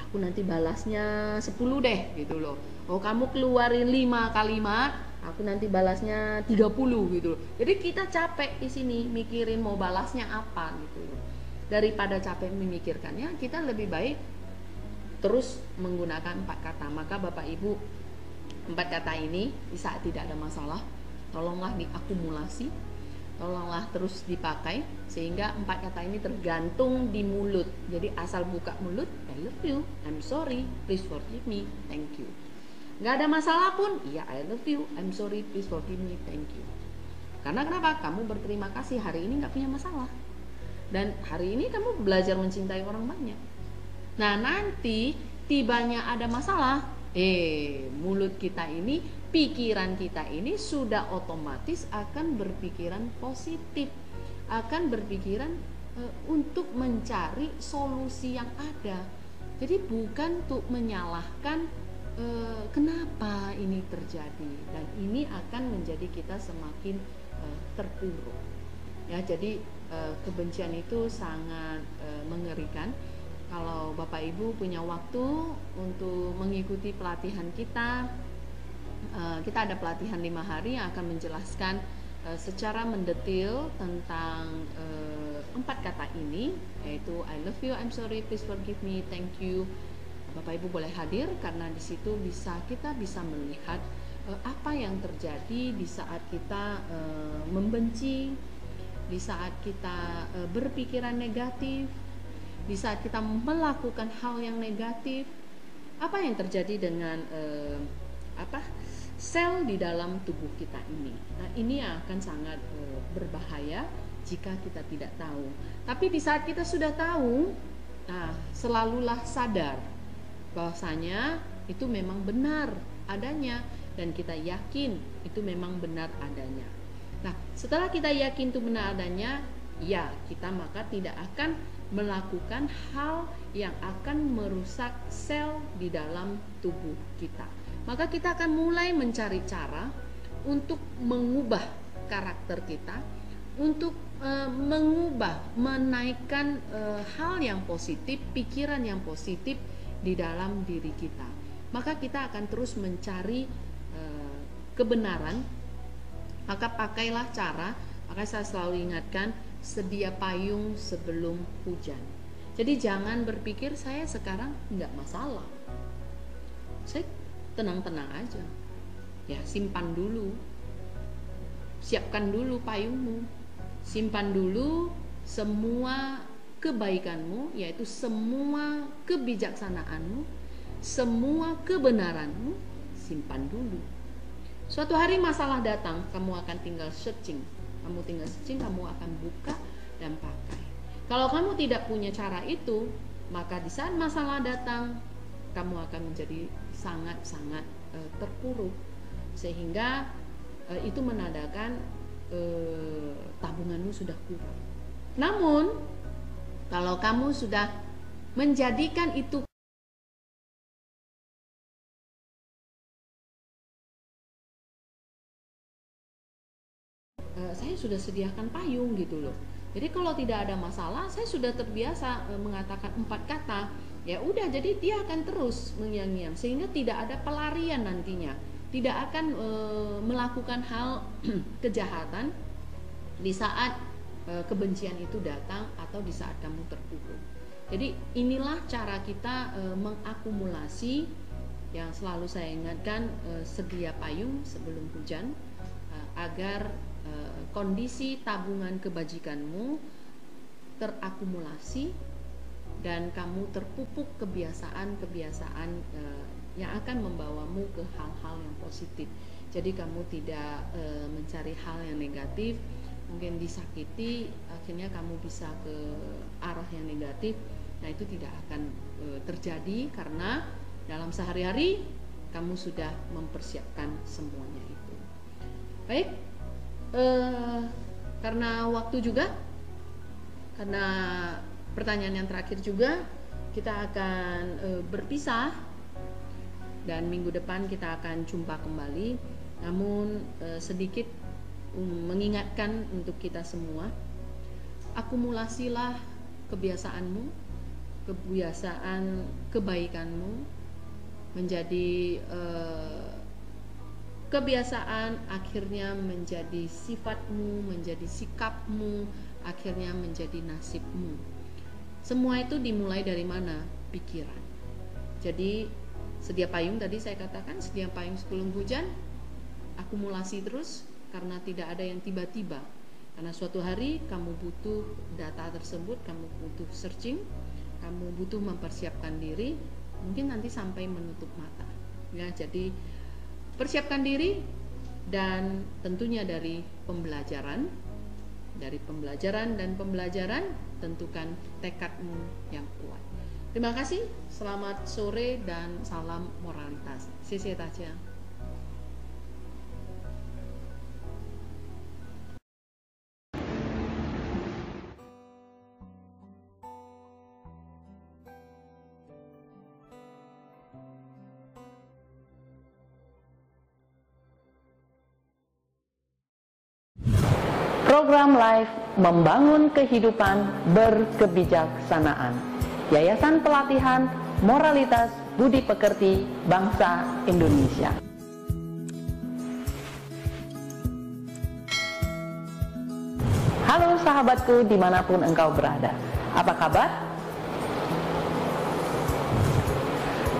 aku nanti balasnya 10 deh gitu loh. Oh kamu keluarin 5 kalimat, aku nanti balasnya 30 gitu loh. Jadi kita capek di sini mikirin mau balasnya apa gitu loh. Daripada capek memikirkannya, kita lebih baik terus menggunakan 4 kata. Maka Bapak Ibu, 4 kata ini di saat tidak ada masalah, tolonglah diakumulasi, tolonglah terus dipakai, sehingga 4 kata ini tergantung di mulut. Jadi asal buka mulut, I love you, I'm sorry, please forgive me, thank you. Gak ada masalah pun, iya I love you, I'm sorry, please forgive me, thank you. Karena kenapa? Kamu berterima kasih hari ini gak punya masalah, dan hari ini kamu belajar mencintai orang banyak. Nah nanti tibanya ada masalah, mulut kita ini, pikiran kita ini sudah otomatis akan berpikiran positif, akan berpikiran untuk mencari solusi yang ada. Jadi bukan untuk menyalahkan kenapa ini terjadi, dan ini akan menjadi kita semakin terpuruk. Ya, jadi kebencian itu sangat mengerikan. Kalau Bapak Ibu punya waktu untuk mengikuti pelatihan kita ada pelatihan 5 hari yang akan menjelaskan secara mendetil tentang 4 kata ini, yaitu I love you, I'm sorry, please forgive me, thank you. Bapak Ibu boleh hadir, karena di situ kita bisa melihat apa yang terjadi di saat kita membenci, di saat kita berpikiran negatif, di saat kita melakukan hal yang negatif, apa yang terjadi dengan sel di dalam tubuh kita ini. Nah, ini akan sangat berbahaya jika kita tidak tahu. Tapi di saat kita sudah tahu, nah, selalulah sadar bahwasanya itu memang benar adanya, dan kita yakin itu memang benar adanya. Nah, setelah kita yakin itu benar adanya, ya, kita maka tidak akan melakukan hal yang akan merusak sel di dalam tubuh kita. Maka kita akan mulai mencari cara untuk mengubah karakter kita, untuk menaikkan hal yang positif, pikiran yang positif di dalam diri kita. Maka kita akan terus mencari kebenaran. Maka pakailah cara, maka saya selalu ingatkan, sedia payung sebelum hujan. Jadi jangan berpikir saya sekarang nggak masalah, saya tenang-tenang aja. Ya, simpan dulu, siapkan dulu payungmu, simpan dulu semua kebaikanmu, yaitu semua kebijaksanaanmu, semua kebenaranmu, simpan dulu. Suatu hari masalah datang, kamu akan tinggal searching, kamu akan buka dan pakai. Kalau kamu tidak punya cara itu, maka di saat masalah datang, kamu akan menjadi sangat-sangat terpuruk, sehingga itu menandakan tabunganmu sudah kurang. Namun kalau kamu sudah menjadikan itu saya sudah sediakan payung gitu loh. Jadi kalau tidak ada masalah, saya sudah terbiasa mengatakan 4 kata. Ya udah, jadi dia akan terus mengiang-iang, sehingga tidak ada pelarian nantinya. Tidak akan melakukan hal kejahatan di saat kebencian itu datang atau di saat kamu terpuruk. Jadi inilah cara kita mengakumulasi, yang selalu saya ingatkan, sedia payung sebelum hujan, agar kondisi tabungan kebajikanmu terakumulasi dan kamu terpupuk kebiasaan-kebiasaan yang akan membawamu ke hal-hal yang positif. Jadi kamu tidak mencari hal yang negatif, mungkin disakiti, akhirnya kamu bisa ke arah yang negatif. Nah, itu tidak akan terjadi karena dalam sehari-hari kamu sudah mempersiapkan semuanya itu. Baik, karena waktu juga, karena pertanyaan yang terakhir juga, kita akan berpisah dan minggu depan kita akan jumpa kembali. Namun sedikit mengingatkan untuk kita semua, akumulasilah kebiasaanmu, kebiasaan kebaikanmu menjadi kebiasaan, akhirnya menjadi sifatmu, menjadi sikapmu, akhirnya menjadi nasibmu. Semua itu dimulai dari mana? Pikiran. Jadi sedia payung, tadi saya katakan sedia payung sebelum hujan, akumulasi terus karena tidak ada yang tiba-tiba. Karena suatu hari kamu butuh data tersebut, kamu butuh searching, kamu butuh mempersiapkan diri, mungkin nanti sampai menutup mata. Ya, jadi persiapkan diri, dan tentunya dari pembelajaran dan pembelajaran tentukan tekadmu yang kuat. Terima kasih, selamat sore dan salam moralitas.谢谢大家。Program Live Membangun Kehidupan Berkebijaksanaan, Yayasan Pelatihan Moralitas Budi Pekerti Bangsa Indonesia. Halo sahabatku dimanapun engkau berada, apa kabar?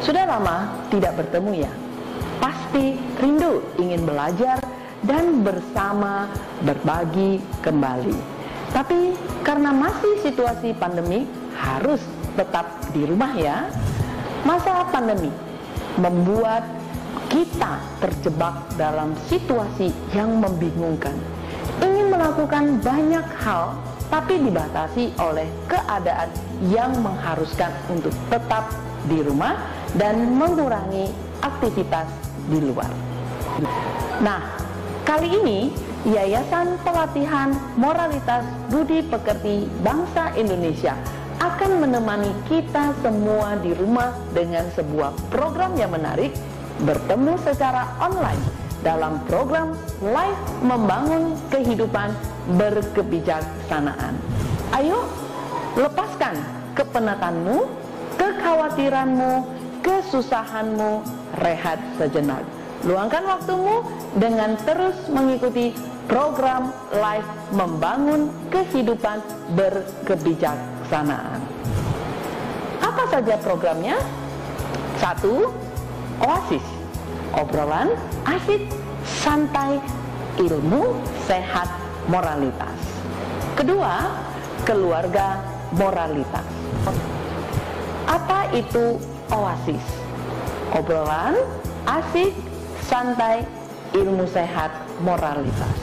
Sudah lama tidak bertemu ya? Pasti rindu ingin belajar dan bersama berbagi kembali. Tapi karena masih situasi pandemi, harus tetap di rumah ya. Masa pandemi membuat kita terjebak dalam situasi yang membingungkan. Ingin melakukan banyak hal, tapi dibatasi oleh keadaan yang mengharuskan untuk tetap di rumah dan mengurangi aktivitas di luar. Nah, kali ini Yayasan Pelatihan Moralitas Budi Pekerti Bangsa Indonesia akan menemani kita semua di rumah dengan sebuah program yang menarik, bertemu secara online dalam program Live Membangun Kehidupan Berkebijaksanaan. Ayo, lepaskan kepenatanmu, kekhawatiranmu, kesusahanmu, rehat sejenak. Luangkan waktumu dengan terus mengikuti program Live Membangun Kehidupan Berkebijaksanaan. Apa saja programnya? 1. Oasis, obrolan asik, santai, ilmu, sehat, moralitas. 2. Keluarga moralitas. Apa itu oasis? Obrolan asik, santai, ilmu sehat, moralitas.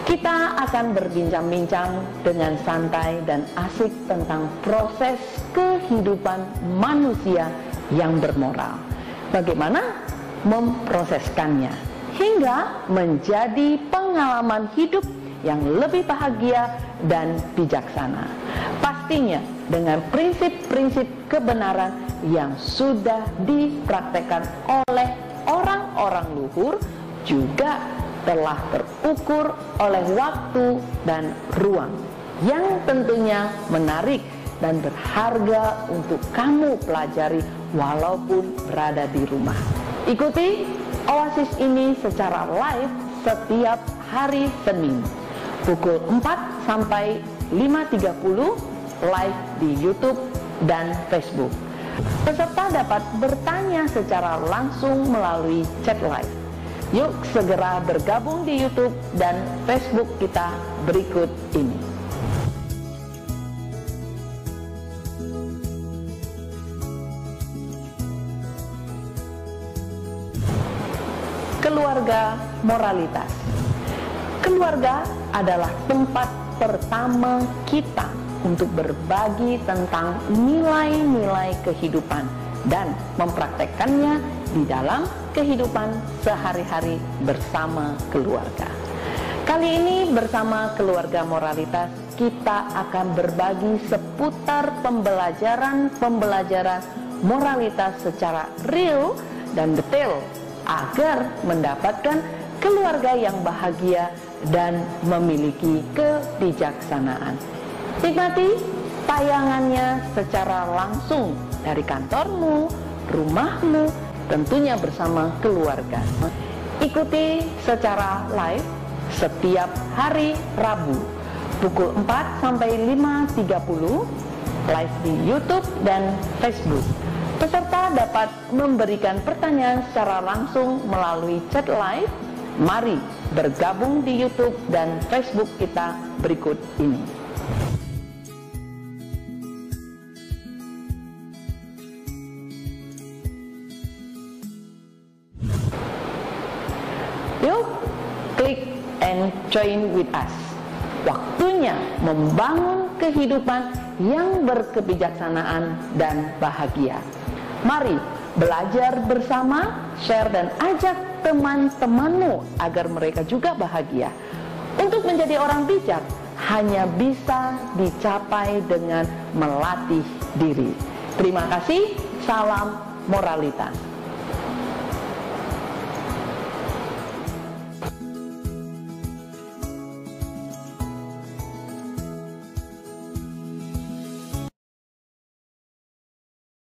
Kita akan berbincang-bincang dengan santai dan asik tentang proses kehidupan manusia yang bermoral. Bagaimana memproseskannya hingga menjadi pengalaman hidup yang lebih bahagia dan bijaksana. Pastinya dengan prinsip-prinsip kebenaran yang sudah dipraktekkan oleh orang-orang luhur, juga telah terukur oleh waktu dan ruang, yang tentunya menarik dan berharga untuk kamu pelajari walaupun berada di rumah. Ikuti Oasis ini secara live setiap hari Senin pukul 4 sampai 5.30 live di YouTube dan Facebook. Peserta dapat bertanya secara langsung melalui chat live. Yuk segera bergabung di YouTube dan Facebook kita berikut ini. Keluarga moralitas. Keluarga adalah tempat pertama kita untuk berbagi tentang nilai-nilai kehidupan dan mempraktekkannya di dalam kehidupan sehari-hari bersama keluarga. Kali ini bersama keluarga moralitas kita akan berbagi seputar pembelajaran moralitas secara real dan detail agar mendapatkan keluarga yang bahagia dan memiliki kebijaksanaan. Nikmati tayangannya secara langsung dari kantormu, rumahmu, tentunya bersama keluarga. Ikuti secara live setiap hari Rabu pukul 4 sampai 5.30 live di YouTube dan Facebook. Peserta dapat memberikan pertanyaan secara langsung melalui chat live. Mari bergabung di YouTube dan Facebook kita berikut ini. Yuk, klik and join with us. Waktunya membangun kehidupan yang berkebijaksanaan dan bahagia. Mari belajar bersama, share dan ajak teman-temanmu agar mereka juga bahagia. Untuk menjadi orang bijak hanya bisa dicapai dengan melatih diri. Terima kasih, salam moralitas.